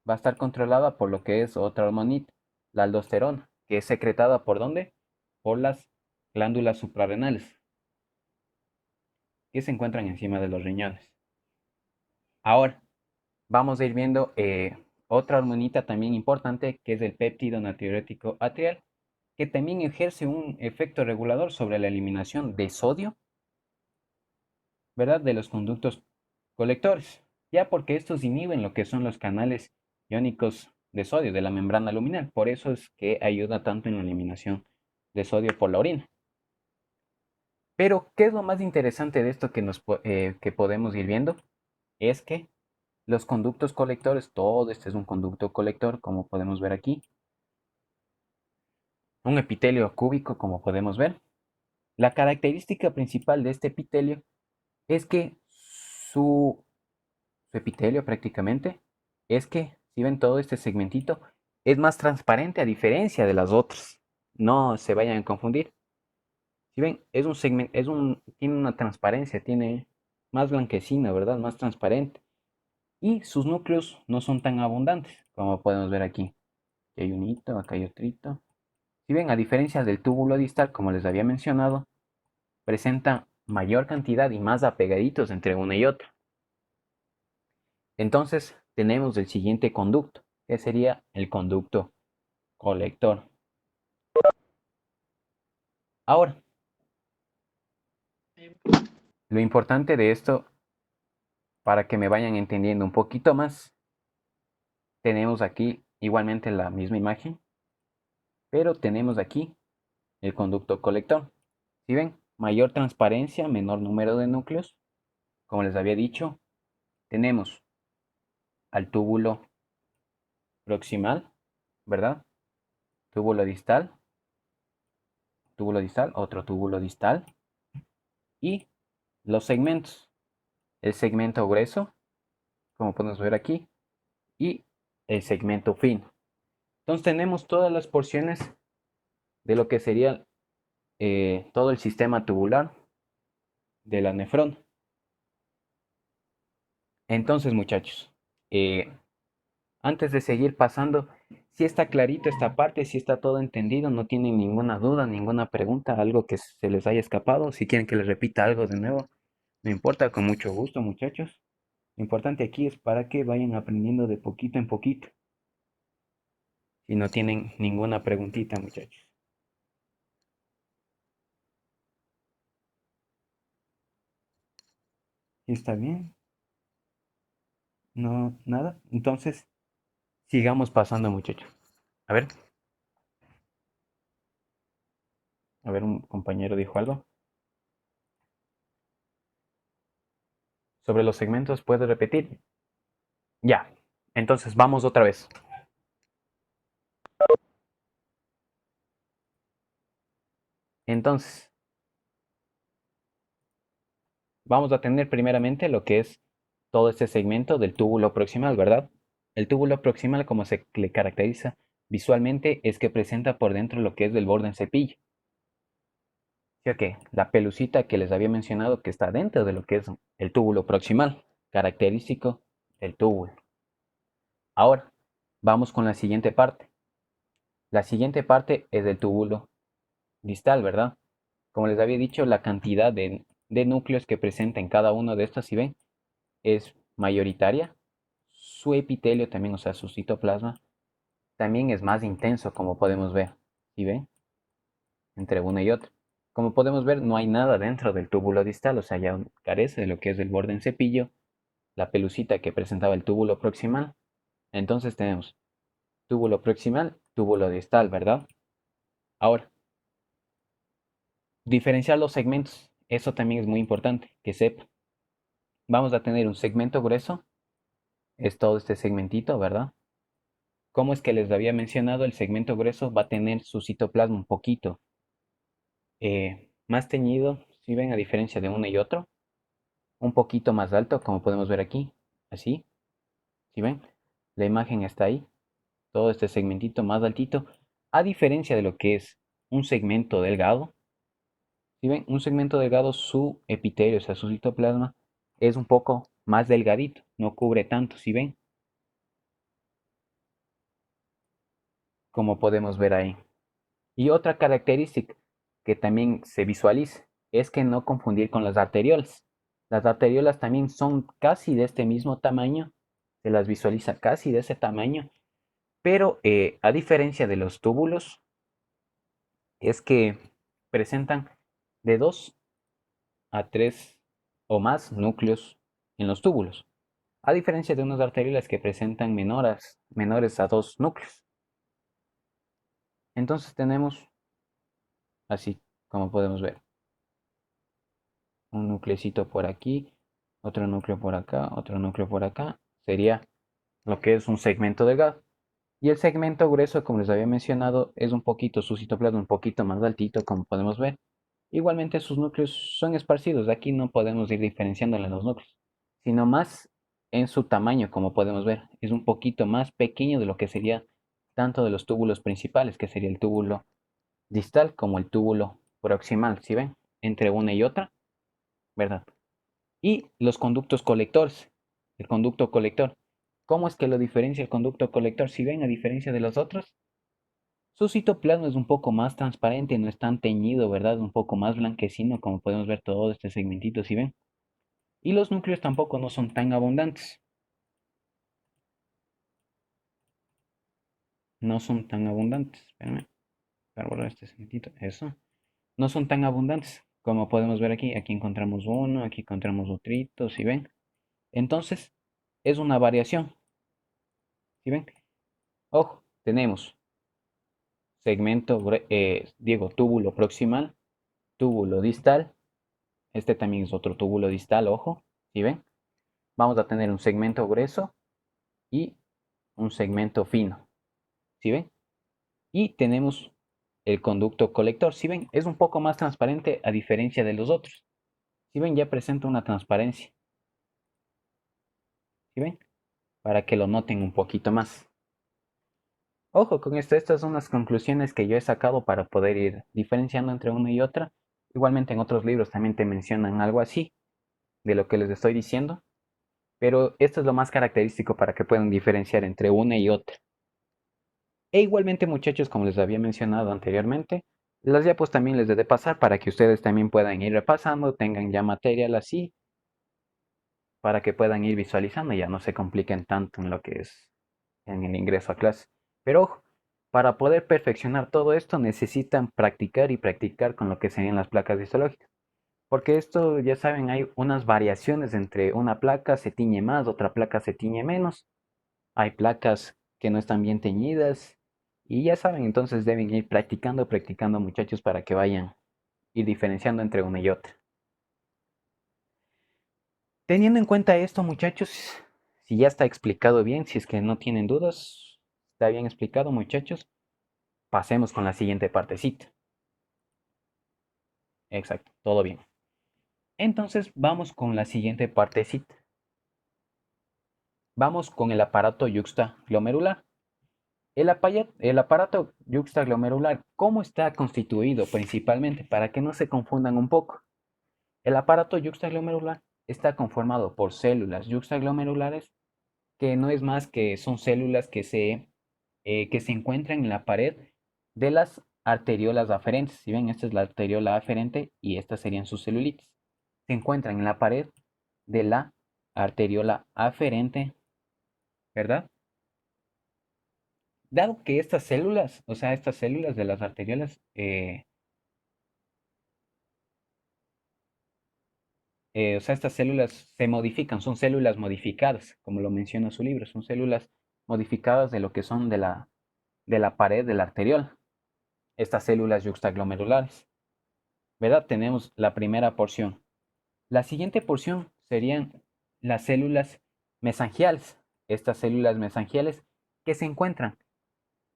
va a estar controlada por lo que es otra hormonita, la aldosterona, que es secretada ¿por dónde? Por las glándulas suprarrenales, que se encuentran encima de los riñones. Ahora, vamos a ir viendo otra hormonita también importante, que es el péptido natriurético atrial, que también ejerce un efecto regulador sobre la eliminación de sodio, ¿verdad? De los conductos colectores, ya porque estos inhiben lo que son los canales iónicos de sodio de la membrana luminal. Por eso es que ayuda tanto en la eliminación de sodio por la orina. Pero, ¿qué es lo más interesante de esto que podemos ir viendo? Es que los conductos colectores, todo este es un conducto colector, como podemos ver aquí, un epitelio cúbico, como podemos ver. La característica principal de este epitelio es que su epitelio prácticamente es que, si ven todo este segmentito, es más transparente a diferencia de las otras. No se vayan a confundir. Si ven, es un segmento, tiene una transparencia, tiene más blanquecina, ¿verdad? Más transparente. Y sus núcleos no son tan abundantes, como podemos ver aquí. Aquí hay un hito, acá hay otro hito. Si ven, a diferencia del túbulo distal, como les había mencionado, presenta mayor cantidad y más apegaditos entre una y otra. Entonces, tenemos el siguiente conducto, que sería el conducto colector. Ahora, lo importante de esto, para que me vayan entendiendo un poquito más, tenemos aquí igualmente la misma imagen, pero tenemos aquí el conducto colector. Si ven, mayor transparencia, menor número de núcleos. Como les había dicho, tenemos al túbulo proximal, ¿verdad? Túbulo distal, otro túbulo distal y los segmentos. El segmento grueso, como podemos ver aquí, y el segmento fino. Entonces tenemos todas las porciones de lo que sería todo el sistema tubular de la nefrona. Entonces, muchachos, eh, antes de seguir pasando, si está clarito esta parte, si está todo entendido, no tienen ninguna duda, ninguna pregunta, algo que se les haya escapado, si quieren que les repita algo de nuevo, no importa, con mucho gusto, muchachos. Lo importante aquí es para que vayan aprendiendo de poquito en poquito. Si no tienen ninguna preguntita, muchachos. ¿Sí está bien? No, nada. Entonces, sigamos pasando, muchachos. A ver, un compañero dijo algo. Sobre los segmentos, ¿puedes repetir? Ya. Entonces, vamos otra vez. Entonces, vamos a tener primeramente lo que es todo este segmento del túbulo proximal, ¿verdad? El túbulo proximal, como se le caracteriza visualmente, es que presenta por dentro lo que es del borde en cepillo. ¿Sí o qué? La pelucita que les había mencionado que está dentro de lo que es el túbulo proximal, característico del túbulo. Ahora, vamos con la siguiente parte. La siguiente parte es del túbulo distal, ¿verdad? Como les había dicho, la cantidad de núcleos que presenta en cada uno de estos, si ven, es mayoritaria. Su epitelio también, o sea, su citoplasma, también es más intenso, como podemos ver. ¿Sí ven? Entre una y otra. Como podemos ver, no hay nada dentro del túbulo distal, o sea, ya carece de lo que es el borde en cepillo, la pelucita que presentaba el túbulo proximal. Entonces tenemos túbulo proximal, túbulo distal, ¿verdad? Ahora, diferenciar los segmentos. Eso también es muy importante que sepa. Vamos a tener un segmento grueso, es todo este segmentito, ¿verdad? Como es que les había mencionado, el segmento grueso va a tener su citoplasma un poquito más teñido, si ven, a diferencia de uno y otro, un poquito más alto, como podemos ver aquí, así, si ven, la imagen está ahí, todo este segmentito más altito, a diferencia de lo que es un segmento delgado, si ven, un segmento delgado, su epitelio, o sea, su citoplasma, es un poco más delgadito, no cubre tanto, si ven, como podemos ver ahí. Y otra característica que también se visualiza es que no confundir con las arteriolas. Las arteriolas también son casi de este mismo tamaño, se las visualiza casi de ese tamaño, pero a diferencia de los túbulos, es que presentan de 2 a 3 o más núcleos en los túbulos, a diferencia de unas arteriolas que presentan menores a 2 núcleos. Entonces tenemos así como podemos ver. Un nuclecito por aquí, otro núcleo por acá, otro núcleo por acá, sería lo que es un segmento delgado. Y el segmento grueso, como les había mencionado, es un poquito, su citoplasma un poquito más altito, como podemos ver. Igualmente sus núcleos son esparcidos, aquí no podemos ir diferenciándole los núcleos, sino más en su tamaño, como podemos ver. Es un poquito más pequeño de lo que sería tanto de los túbulos principales, que sería el túbulo distal, como el túbulo proximal, ¿sí ven? Entre una y otra, ¿verdad? Y los conductos colectores. El conducto colector. ¿Cómo es que lo diferencia el conducto colector? Si ven, a diferencia de los otros, su citoplasma es un poco más transparente, no es tan teñido, ¿verdad? Un poco más blanquecino, como podemos ver todo este segmentito, ¿sí ven? Y los núcleos tampoco no son tan abundantes. No son tan abundantes. Espérame, para borrar este segmentito. Eso. No son tan abundantes. Como podemos ver aquí. Aquí encontramos uno, aquí encontramos otrito, ¿sí ven? Entonces, es una variación, ¿sí ven? Ojo, tenemos segmento, digo, túbulo proximal, túbulo distal. Este también es otro túbulo distal, ojo, ¿sí ven? Vamos a tener un segmento grueso y un segmento fino, ¿sí ven? Y tenemos el conducto colector, ¿sí ven? Es un poco más transparente a diferencia de los otros. ¿Sí ven? Ya presenta una transparencia, ¿sí ven? Para que lo noten un poquito más. Ojo con esto, estas son las conclusiones que yo he sacado para poder ir diferenciando entre una y otra. Igualmente en otros libros también te mencionan algo así de lo que les estoy diciendo, pero esto es lo más característico para que puedan diferenciar entre una y otra. E igualmente muchachos, como les había mencionado anteriormente, las diapos también les he de pasar para que ustedes también puedan ir repasando, tengan ya material así, para que puedan ir visualizando y ya no se compliquen tanto en lo que es en el ingreso a clase. Pero ojo, para poder perfeccionar todo esto necesitan practicar y practicar con lo que serían las placas histológicas. Porque esto, ya saben, hay unas variaciones entre una placa se tiñe más, otra placa se tiñe menos. Hay placas que no están bien teñidas. Y ya saben, entonces deben ir practicando, practicando muchachos para que vayan ir diferenciando entre una y otra. Teniendo en cuenta esto, muchachos, si ya está explicado bien, si es que no tienen dudas, está bien explicado, muchachos, pasemos con la siguiente partecita. Exacto, todo bien. Entonces vamos con la siguiente partecita. Vamos con el aparato yuxtaglomerular. El aparato yuxtaglomerular, ¿cómo está constituido principalmente? Para que no se confundan un poco. El aparato yuxtaglomerular está conformado por células yuxtaglomerulares, que no es más que son células que se encuentran en la pared de las arteriolas aferentes. Si ven, esta es la arteriola aferente y estas serían sus celulitis. Se encuentran en la pared de la arteriola aferente, ¿verdad? Dado que estas células, o sea, estas células de las arteriolas, o sea, estas células se modifican, son células modificadas, como lo menciona su libro, son células modificadas de lo que son de la pared de la arteriola, estas células yuxtaglomerulares, ¿verdad? Tenemos la primera porción. La siguiente porción serían las células mesangiales, estas células mesangiales que se encuentran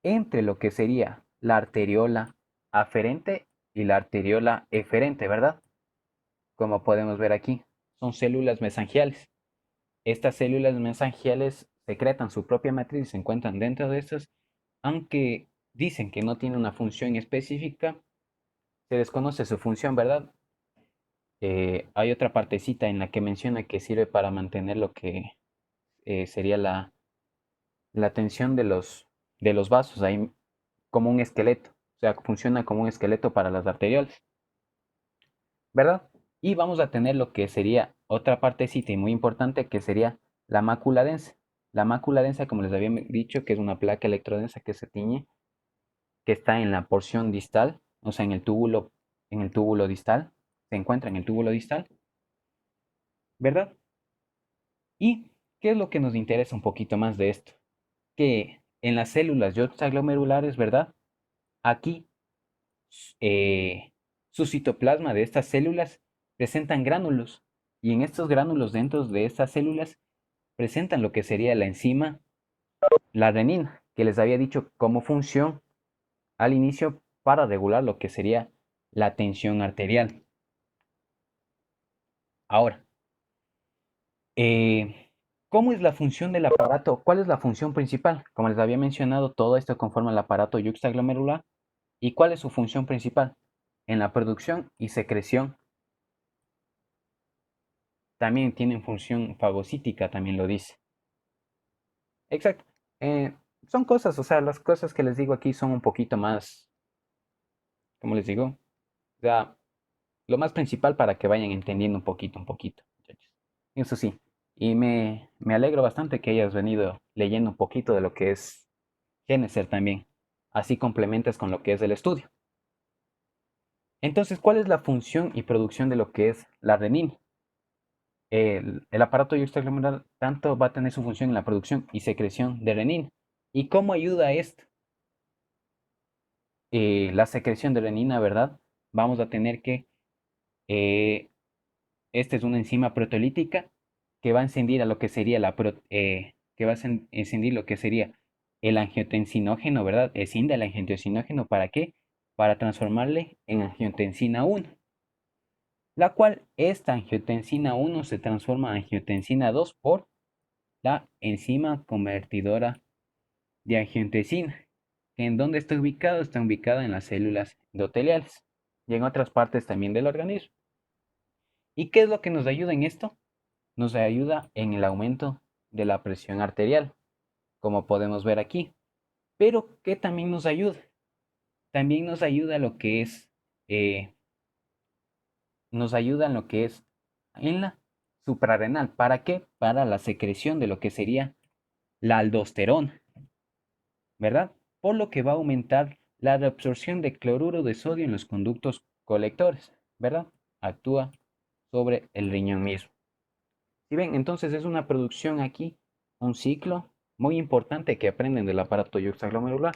entre lo que sería la arteriola aferente y la arteriola eferente, ¿verdad? Como podemos ver aquí, son células mesangiales. Estas células mesangiales secretan su propia matriz y se encuentran dentro de estas, aunque dicen que no tiene una función específica, se desconoce su función, ¿verdad? Hay otra partecita en la que menciona que sirve para mantener lo que sería la tensión de los vasos, ahí como un esqueleto, o sea, funciona como un esqueleto para las arteriolas, ¿verdad? Y vamos a tener lo que sería otra partecita y muy importante, que sería la mácula densa. La mácula densa, como les había dicho, que es una placa electrodensa que se tiñe, que está en la porción distal, o sea, en el túbulo distal, se encuentra en el túbulo distal, ¿verdad? ¿Y qué es lo que nos interesa un poquito más de esto? Que en las células yuxtaglomerulares, ¿verdad? Aquí su citoplasma de estas células presentan gránulos y en estos gránulos dentro de estas células presentan lo que sería la enzima, la renina, que les había dicho como función al inicio para regular lo que sería la tensión arterial. Ahora, ¿Cómo es la función del aparato? ¿Cuál es la función principal? Como les había mencionado, todo esto conforma el aparato yuxtaglomerular. ¿Y cuál es su función principal? En la producción y secreción. También tienen función fagocítica, también lo dice. Exacto. Eh, Son cosas, o sea, las cosas que les digo aquí son un poquito más, ¿cómo les digo? O sea, lo más principal para que vayan entendiendo un poquito, muchachos. Eso sí, y me alegro bastante que hayas venido leyendo un poquito de lo que es Géneser también. Así complementas con lo que es el estudio. Entonces, ¿cuál es la función y producción de lo que es la renina? El aparato yuxtaglomerular tanto va a tener su función en la producción y secreción de renina. ¿Y cómo ayuda esto? La secreción de renina, ¿verdad? Vamos a tener que, eh, esta es una enzima proteolítica que va a encendir a lo que sería que va a encendir lo que sería el angiotensinógeno, ¿verdad? Escinde el angiotensinógeno, ¿para qué? Para transformarle en angiotensina 1, la cual esta angiotensina 1 se transforma en angiotensina 2 por la enzima convertidora de angiotensina, que en dónde está ubicado, está ubicada en las células endoteliales y en otras partes también del organismo. ¿Y qué es lo que nos ayuda en esto? Nos ayuda en el aumento de la presión arterial, como podemos ver aquí. Pero ¿qué también nos ayuda? También nos ayuda lo que es, eh, nos ayuda en lo que es en la suprarrenal. ¿Para qué? Para la secreción de lo que sería la aldosterona, ¿verdad? Por lo que va a aumentar la reabsorción de cloruro de sodio en los conductos colectores, ¿verdad? Actúa sobre el riñón mismo. Si ven, entonces es una producción aquí, un ciclo muy importante que aprenden del aparato yuxtaglomerular,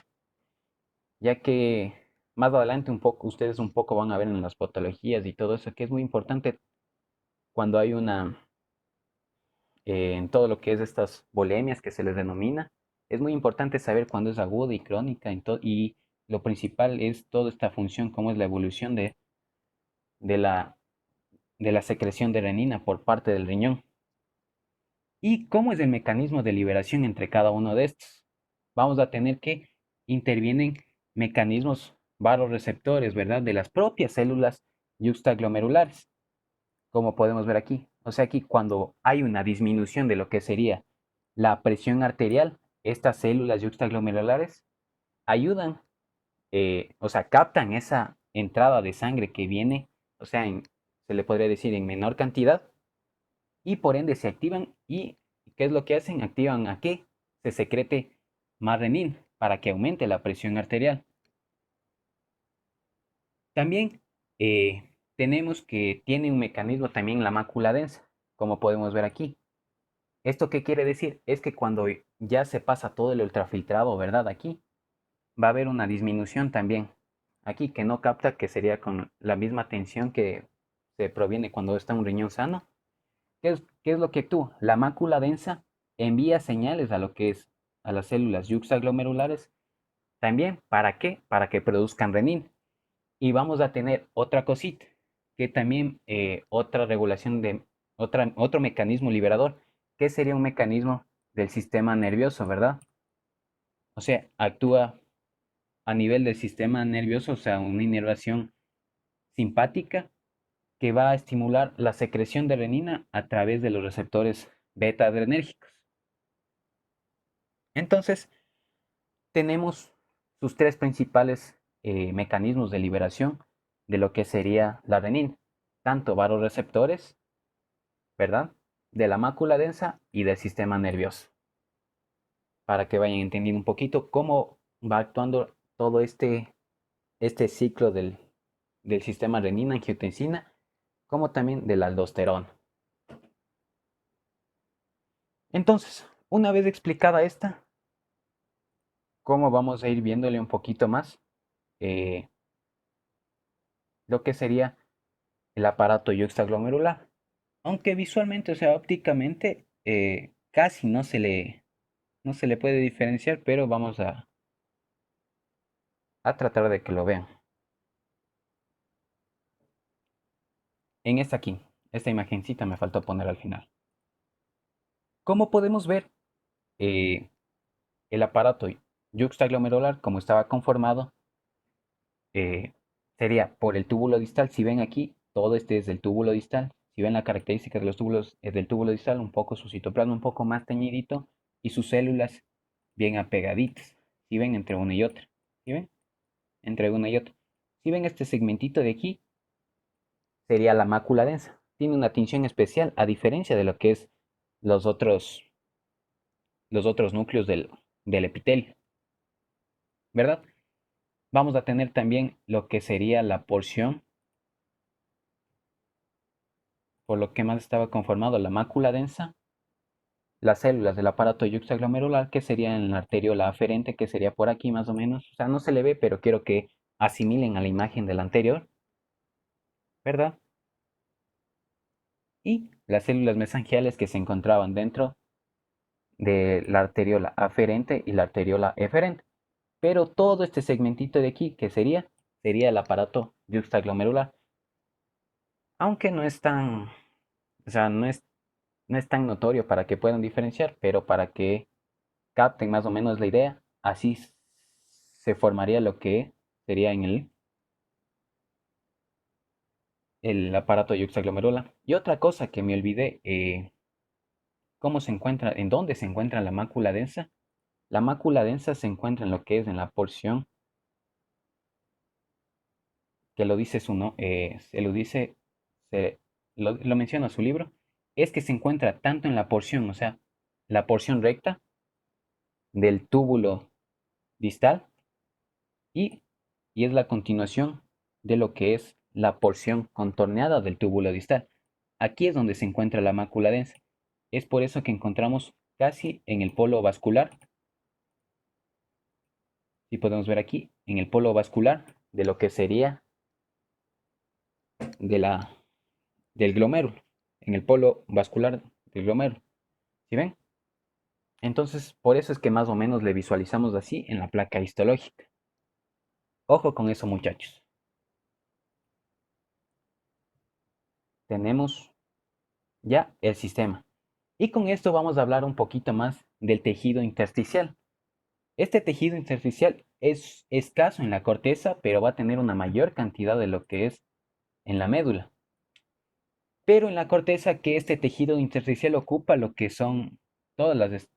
ya que más adelante un poco, ustedes un poco van a ver en las patologías y todo eso, que es muy importante cuando hay en todo lo que es estas volemias que se les denomina, es muy importante saber cuándo es aguda y crónica, y lo principal es toda esta función, cómo es la evolución de la, de la secreción de renina por parte del riñón. ¿Y cómo es el mecanismo de liberación entre cada uno de estos? Vamos a tener que intervienen mecanismos varoreceptores, ¿verdad? De las propias células yuxtaglomerulares, como podemos ver aquí. O sea, aquí cuando hay una disminución de lo que sería la presión arterial, estas células yuxtaglomerulares ayudan, o sea, captan esa entrada de sangre que viene, o sea, se le podría decir en menor cantidad, y por ende se activan. ¿Y qué es lo que hacen? Activan a qué se secrete más renina para que aumente la presión arterial. También tenemos que tiene un mecanismo también la mácula densa, como podemos ver aquí. ¿Esto qué quiere decir? Es que cuando ya se pasa todo el ultrafiltrado, ¿verdad? Aquí va a haber una disminución también. Aquí que no capta, que sería con la misma tensión que se proviene cuando está un riñón sano. ¿Qué es lo que actúa? La mácula densa envía señales a lo que es a las células yuxtaglomerulares. También, ¿para qué? Para que produzcan renina. Y vamos a tener otra cosita, que también otra regulación de otro mecanismo liberador, que sería un mecanismo del sistema nervioso, ¿verdad? O sea, actúa a nivel del sistema nervioso, o sea, una inervación simpática que va a estimular la secreción de renina a través de los receptores beta adrenérgicos. Entonces, tenemos sus tres principales mecanismos de liberación de lo que sería la renina, tanto varoreceptores, ¿verdad? De la mácula densa y del sistema nervioso, para que vayan entendiendo un poquito cómo va actuando todo este ciclo del sistema renina-angiotensina, como también de la aldosterona. Entonces, una vez explicada esta, ¿cómo vamos a ir viéndole un poquito más eh, lo que sería el aparato yuxtaglomerular? Aunque visualmente, o sea, ópticamente, casi no se le puede diferenciar, pero vamos a tratar de que lo vean. En esta aquí, esta imagencita me faltó poner al final. Como podemos ver, eh, el aparato yuxtaglomerular, como estaba conformado, eh, sería por el túbulo distal. Si ven aquí, todo este es del túbulo distal. Si ven la característica de los túbulos, es del túbulo distal, un poco su citoplasma un poco más teñidito y sus células bien apegaditas. Si ven entre una y otra. Si ven entre una y otra. Si ven este segmentito de aquí, sería la mácula densa. Tiene una tinción especial a diferencia de lo que es los otros, los otros núcleos del epitelio, ¿verdad? Vamos a tener también lo que sería la porción por lo que más estaba conformado la mácula densa, las células del aparato yuxtaglomerular, que sería en la arteriola aferente, que sería por aquí más o menos. O sea, no se le ve, pero quiero que asimilen a la imagen del anterior, ¿verdad? Y las células mesangiales que se encontraban dentro de la arteriola aferente y la arteriola eferente. Pero todo este segmentito de aquí, que sería el aparato yuxtaglomerular. Aunque no es tan, o sea, no es tan notorio para que puedan diferenciar, pero para que capten más o menos la idea, así se formaría lo que sería en el aparato yuxtaglomerular. Y otra cosa que me olvidé, ¿cómo se encuentra, en dónde se encuentra la mácula densa? La mácula densa se encuentra en lo que es en la porción que lo dice su no, se lo dice, lo menciona su libro, es que se encuentra tanto en la porción, o sea, la porción recta del túbulo distal y, y es la continuación de lo que es la porción contorneada del túbulo distal. Aquí es donde se encuentra la mácula densa. Es por eso que encontramos casi en el polo vascular, si podemos ver aquí, en el polo vascular de lo que sería de del glomérulo, en el polo vascular del glomérulo. ¿Sí ven? Entonces, por eso es que más o menos le visualizamos así en la placa histológica. Ojo con eso, muchachos. Tenemos ya el sistema. Y con esto vamos a hablar un poquito más del tejido intersticial. Este tejido intersticial es escaso en la corteza, pero va a tener una mayor cantidad de lo que es en la médula. Pero en la corteza que este tejido intersticial ocupa lo que son todas las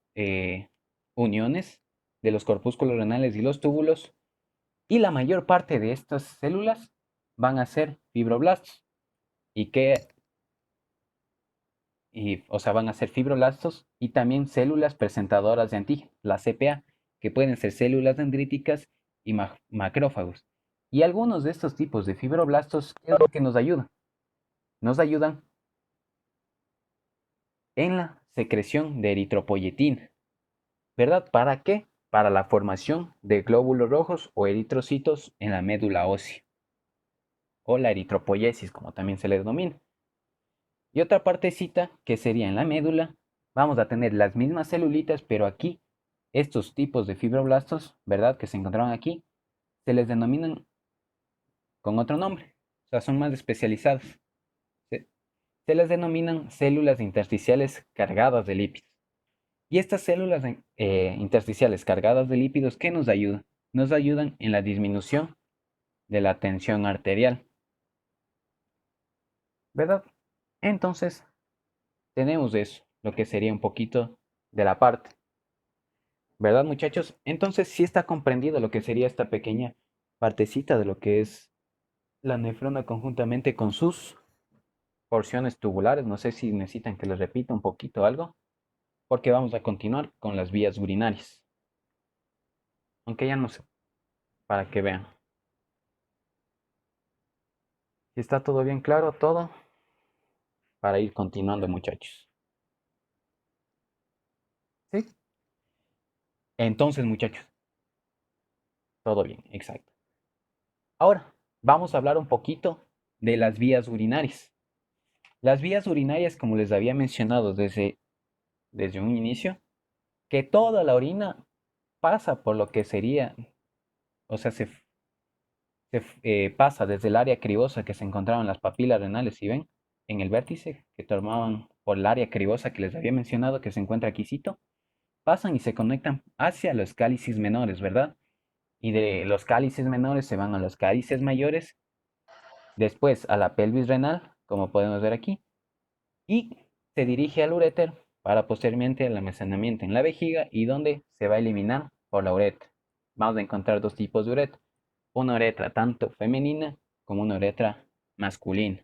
uniones de los corpúsculos renales y los túbulos, y la mayor parte de estas células van a ser fibroblastos. ¿Y qué o sea, van a ser fibroblastos y también células presentadoras de antígeno, la CPA, que pueden ser células dendríticas y macrófagos. Y algunos de estos tipos de fibroblastos, ¿qué es lo que nos ayudan? Nos ayudan en la secreción de eritropoyetina, ¿verdad? ¿Para qué? Para la formación de glóbulos rojos o eritrocitos en la médula ósea, o la eritropoyesis, como también se le denomina. Y otra partecita que sería en la médula, vamos a tener las mismas celulitas, pero aquí estos tipos de fibroblastos, ¿verdad? Que se encontraban aquí, se les denominan con otro nombre, o sea, son más especializados. Se, se les denominan células intersticiales cargadas de lípidos. Y estas células intersticiales cargadas de lípidos, ¿qué nos ayudan? Nos ayudan en la disminución de la tensión arterial, ¿verdad? Entonces, tenemos eso, lo que sería un poquito de la parte. ¿Verdad, muchachos? Entonces sí está comprendido lo que sería esta pequeña partecita de lo que es la nefrona conjuntamente con sus porciones tubulares. No sé si necesitan que les repita un poquito algo, porque vamos a continuar con las vías urinarias. Aunque ya no sé, para que vean. Si está todo bien claro, todo, para ir continuando, muchachos. ¿Sí? Entonces, muchachos, todo bien, exacto. Ahora, vamos a hablar un poquito de las vías urinarias. Las vías urinarias, como les había mencionado desde un inicio, que toda la orina pasa por lo que sería, o sea, pasa desde el área cribosa que se encontraba en las papilas renales, ¿si ven? En el vértice que tomaban por el área cribosa que les había mencionado que se encuentra aquícito, pasan y se conectan hacia los cálices menores, ¿verdad? Y de los cálices menores se van a los cálices mayores, después a la pelvis renal, como podemos ver aquí, y se dirige al uréter para posteriormente el almacenamiento en la vejiga y donde se va a eliminar por la uretra. Vamos a encontrar dos tipos de uretra, una uretra tanto femenina como una uretra masculina.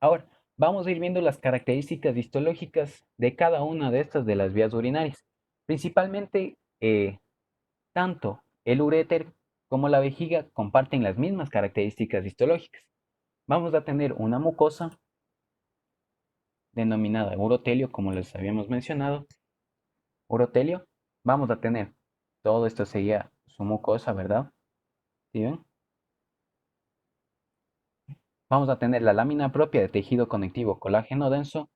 Ahora, vamos a ir viendo las características histológicas de cada una de estas de las vías urinarias. Principalmente, tanto el uréter como la vejiga comparten las mismas características histológicas. Vamos a tener una mucosa denominada urotelio, como les habíamos mencionado. Urotelio, vamos a tener, todo esto sería su mucosa, ¿verdad? ¿Sí ven? Vamos a tener la lámina propia de tejido conectivo colágeno denso,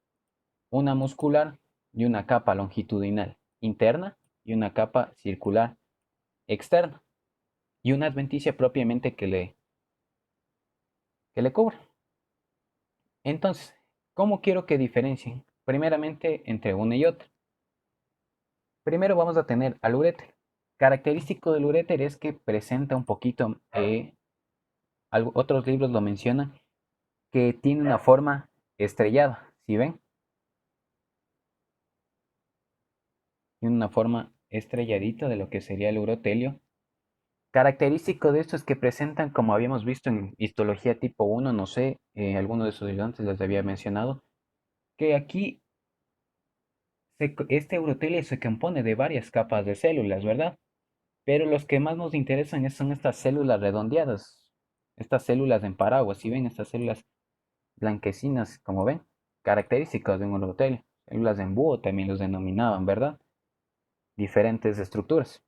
una muscular y una capa longitudinal interna y una capa circular externa y una adventicia propiamente que le cubre. Entonces, ¿cómo quiero que diferencien? Primeramente entre una y otra. Primero vamos a tener al uréter. Característico del uréter es que presenta un poquito, otros libros lo mencionan, que tiene una forma estrellada, ¿sí ven? Tiene una forma estrelladita de lo que sería el urotelio. Característico de esto es que presentan, como habíamos visto en histología tipo 1, no sé, alguno de sus ayudantes les había mencionado, que aquí este urotelio se compone de varias capas de células, ¿verdad? Pero los que más nos interesan son estas células redondeadas, estas células en paraguas, si ven, estas células blanquecinas, como ven, características de un urotelio. Células de embudo también los denominaban, ¿verdad? Diferentes estructuras.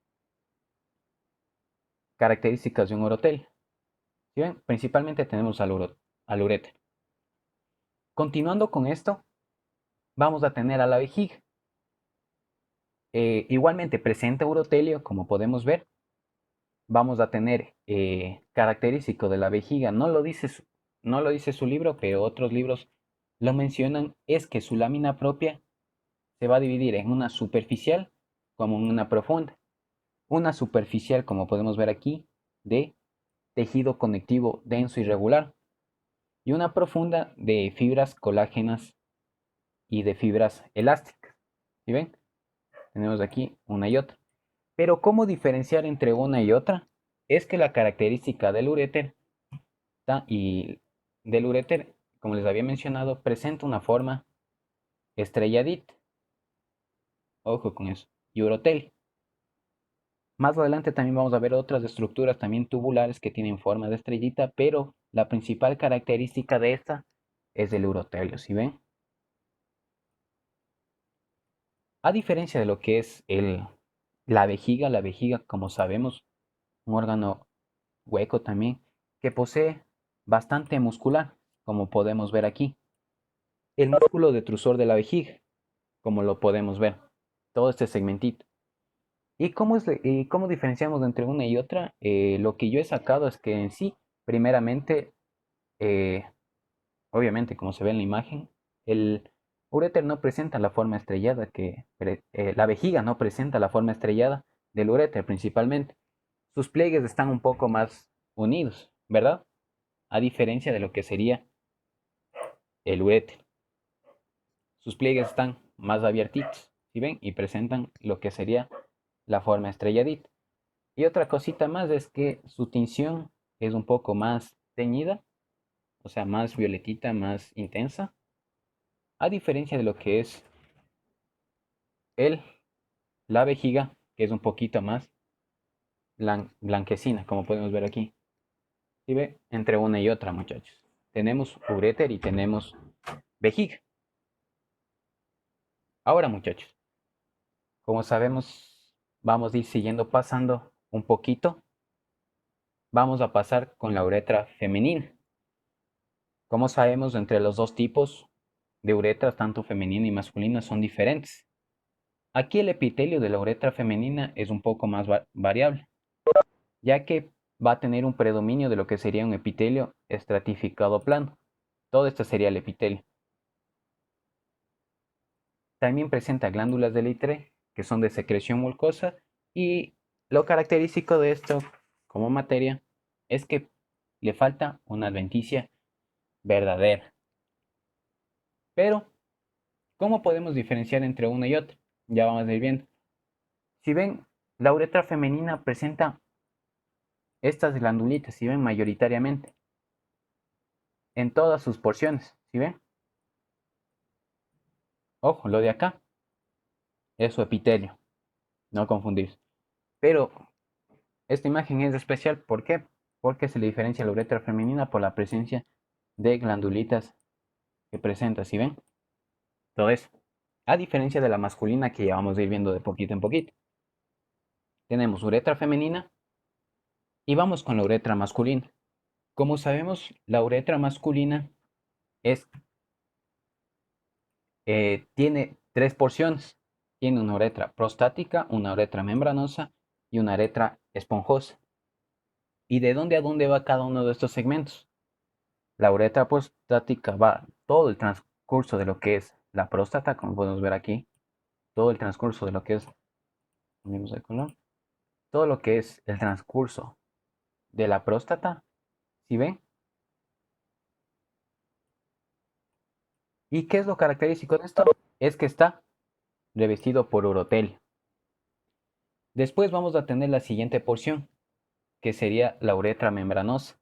Características de un urotelio. ¿Sí ven? Principalmente tenemos al uréter. Continuando con esto, vamos a tener a la vejiga. Igualmente presenta urotelio, como podemos ver. Vamos a tener característico de la vejiga, no lo dice su libro, pero otros libros lo mencionan, es que su lámina propia se va a dividir en una superficial como en una profunda. Una superficial, como podemos ver aquí, de tejido conectivo denso y regular, y una profunda de fibras colágenas y de fibras elásticas. ¿Sí ven? Tenemos aquí una y otra. Pero ¿cómo diferenciar entre una y otra? Es que la característica del uréter y del uréter, como les había mencionado, presenta una forma estrelladita. Ojo con eso. Y urotelio. Más adelante también vamos a ver otras estructuras también tubulares que tienen forma de estrellita, pero la principal característica de esta es el urotelio, ¿sí ven? A diferencia de lo que es la vejiga, como sabemos, un órgano hueco también, que posee bastante muscular, como podemos ver aquí. El músculo detrusor de la vejiga, como lo podemos ver, todo este segmentito. ¿Y cómo diferenciamos entre una y otra? Lo que yo he sacado es que en sí, primeramente, eh, obviamente, como se ve en la imagen, el uréter no presenta la forma estrellada la vejiga no presenta la forma estrellada del uréter principalmente. Sus pliegues están un poco más unidos, ¿verdad? A diferencia de lo que sería el uréter. Sus pliegues están más abiertitos, ¿sí ven? Y presentan lo que sería la forma estrelladita. Y otra cosita más es que su tinción es un poco más teñida, o sea, más violetita, más intensa, a diferencia de lo que es el, la vejiga, que es un poquito más blanquecina, como podemos ver aquí. ¿Sí ve? Entre una y otra, muchachos. Tenemos uréter y tenemos vejiga. Ahora, muchachos, como sabemos, vamos a ir siguiendo pasando un poquito. Vamos a pasar con la uretra femenina. Como sabemos, entre los dos tipos de uretras, tanto femenina y masculina, son diferentes. Aquí el epitelio de la uretra femenina es un poco más variable, ya que va a tener un predominio de lo que sería un epitelio estratificado plano. Todo esto sería el epitelio. También presenta glándulas de Litre, que son de secreción mucosa, y lo característico de esto como materia es que le falta una adventicia verdadera. Pero, ¿cómo podemos diferenciar entre una y otra? Ya vamos a ir viendo. Si ven, la uretra femenina presenta estas glandulitas, si ven, mayoritariamente, en todas sus porciones, si ven. Ojo, lo de acá es su epitelio, no confundir. Pero esta imagen es especial, ¿por qué? Porque se le diferencia la uretra femenina por la presencia de glandulitas que presenta, ¿sí ven? Todo eso. A diferencia de la masculina que ya vamos a ir viendo de poquito en poquito. Tenemos uretra femenina y vamos con la uretra masculina. Como sabemos, la uretra masculina es, tiene tres porciones. Tiene una uretra prostática, una uretra membranosa y una uretra esponjosa. ¿Y de dónde a dónde va cada uno de estos segmentos? La uretra prostática va todo el transcurso de lo que es la próstata, como podemos ver aquí, todo el transcurso de lo que es, cambiemos de color, todo lo que es el transcurso de la próstata, ¿sí ven? ¿Y qué es lo característico de esto? Es que está revestido por urotelio. Después vamos a tener la siguiente porción, que sería la uretra membranosa,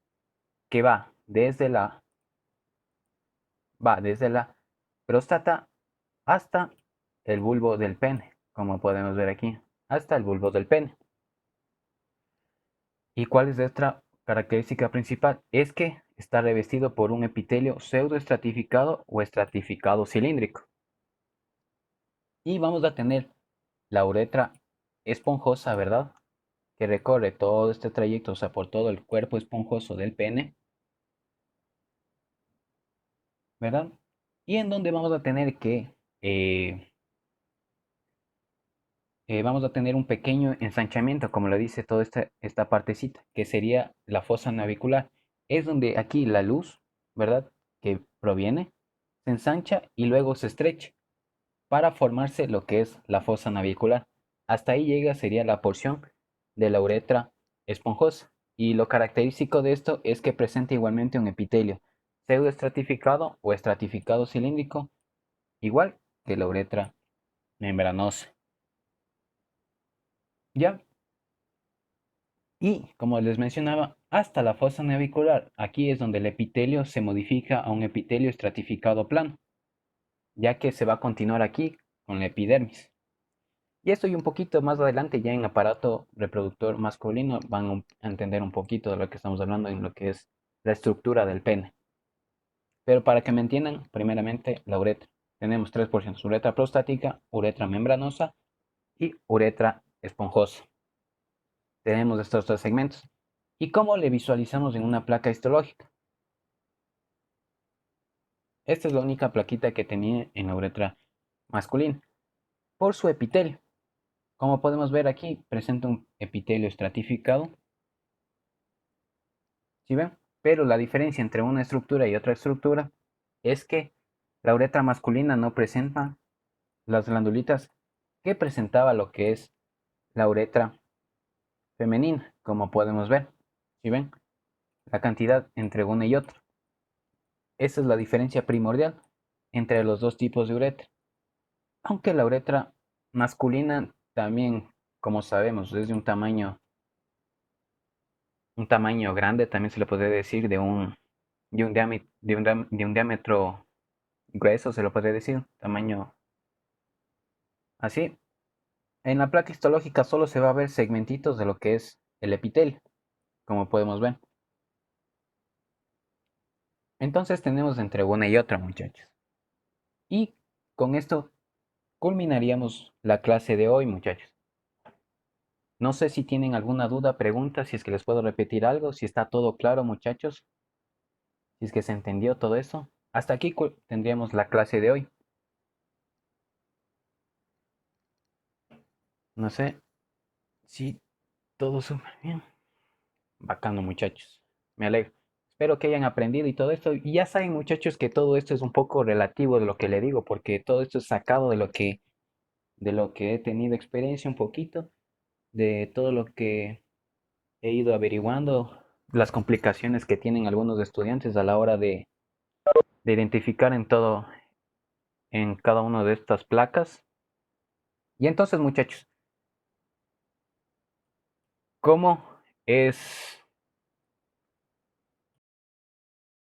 que va desde la próstata hasta el bulbo del pene, como podemos ver aquí, hasta el bulbo del pene. ¿Y cuál es nuestra característica principal? Es que está revestido por un epitelio pseudoestratificado o estratificado cilíndrico. Y vamos a tener la uretra esponjosa, ¿verdad? Que recorre todo este trayecto, o sea, por todo el cuerpo esponjoso del pene, ¿verdad? Y en donde vamos a tener que eh, vamos a tener un pequeño ensanchamiento, como lo dice toda esta partecita, que sería la fosa navicular. Es donde aquí la luz, ¿verdad? Que proviene, se ensancha y luego se estrecha para formarse lo que es la fosa navicular. Hasta ahí llega, sería la porción de la uretra esponjosa. Y lo característico de esto es que presenta igualmente un epitelio pseudoestratificado o estratificado cilíndrico, igual que la uretra membranosa. ¿Ya? Y, como les mencionaba, hasta la fosa navicular. Aquí es donde el epitelio se modifica a un epitelio estratificado plano, ya que se va a continuar aquí con la epidermis. Y esto y un poquito más adelante, ya en aparato reproductor masculino, van a entender un poquito de lo que estamos hablando en lo que es la estructura del pene. Pero para que me entiendan, primeramente la uretra. Tenemos tres porciones: uretra prostática, uretra membranosa y uretra esponjosa. Tenemos estos tres segmentos. ¿Y cómo le visualizamos en una placa histológica? Esta es la única plaquita que tenía en la uretra masculina, por su epitelio. Como podemos ver aquí, presenta un epitelio estratificado, ¿sí ven? Pero la diferencia entre una estructura y otra estructura es que la uretra masculina no presenta las glandulitas que presentaba lo que es la uretra femenina, como podemos ver, ¿sí ven? La cantidad entre una y otra. Esa es la diferencia primordial entre los dos tipos de uretra. Aunque la uretra masculina también, como sabemos, es de un tamaño grande, también se le puede decir de un diámetro grueso, se lo puede decir, tamaño así. En la placa histológica solo se va a ver segmentitos de lo que es el epitelio, como podemos ver. Entonces tenemos entre una y otra, muchachos. Y con esto culminaríamos la clase de hoy, muchachos. No sé si tienen alguna duda, pregunta, si es que les puedo repetir algo, si está todo claro, muchachos, si es que se entendió todo eso. Hasta aquí tendríamos la clase de hoy. No sé si todo súper bien. Bacano, muchachos. Me alegro. espero que hayan aprendido y todo esto. Y ya saben, muchachos, que todo esto es un poco relativo de lo que le digo, porque todo esto es sacado de lo que he tenido experiencia un poquito, de todo lo que he ido averiguando, las complicaciones que tienen algunos estudiantes a la hora de identificar en todo, en cada una de estas placas. Y entonces, muchachos, ¿cómo es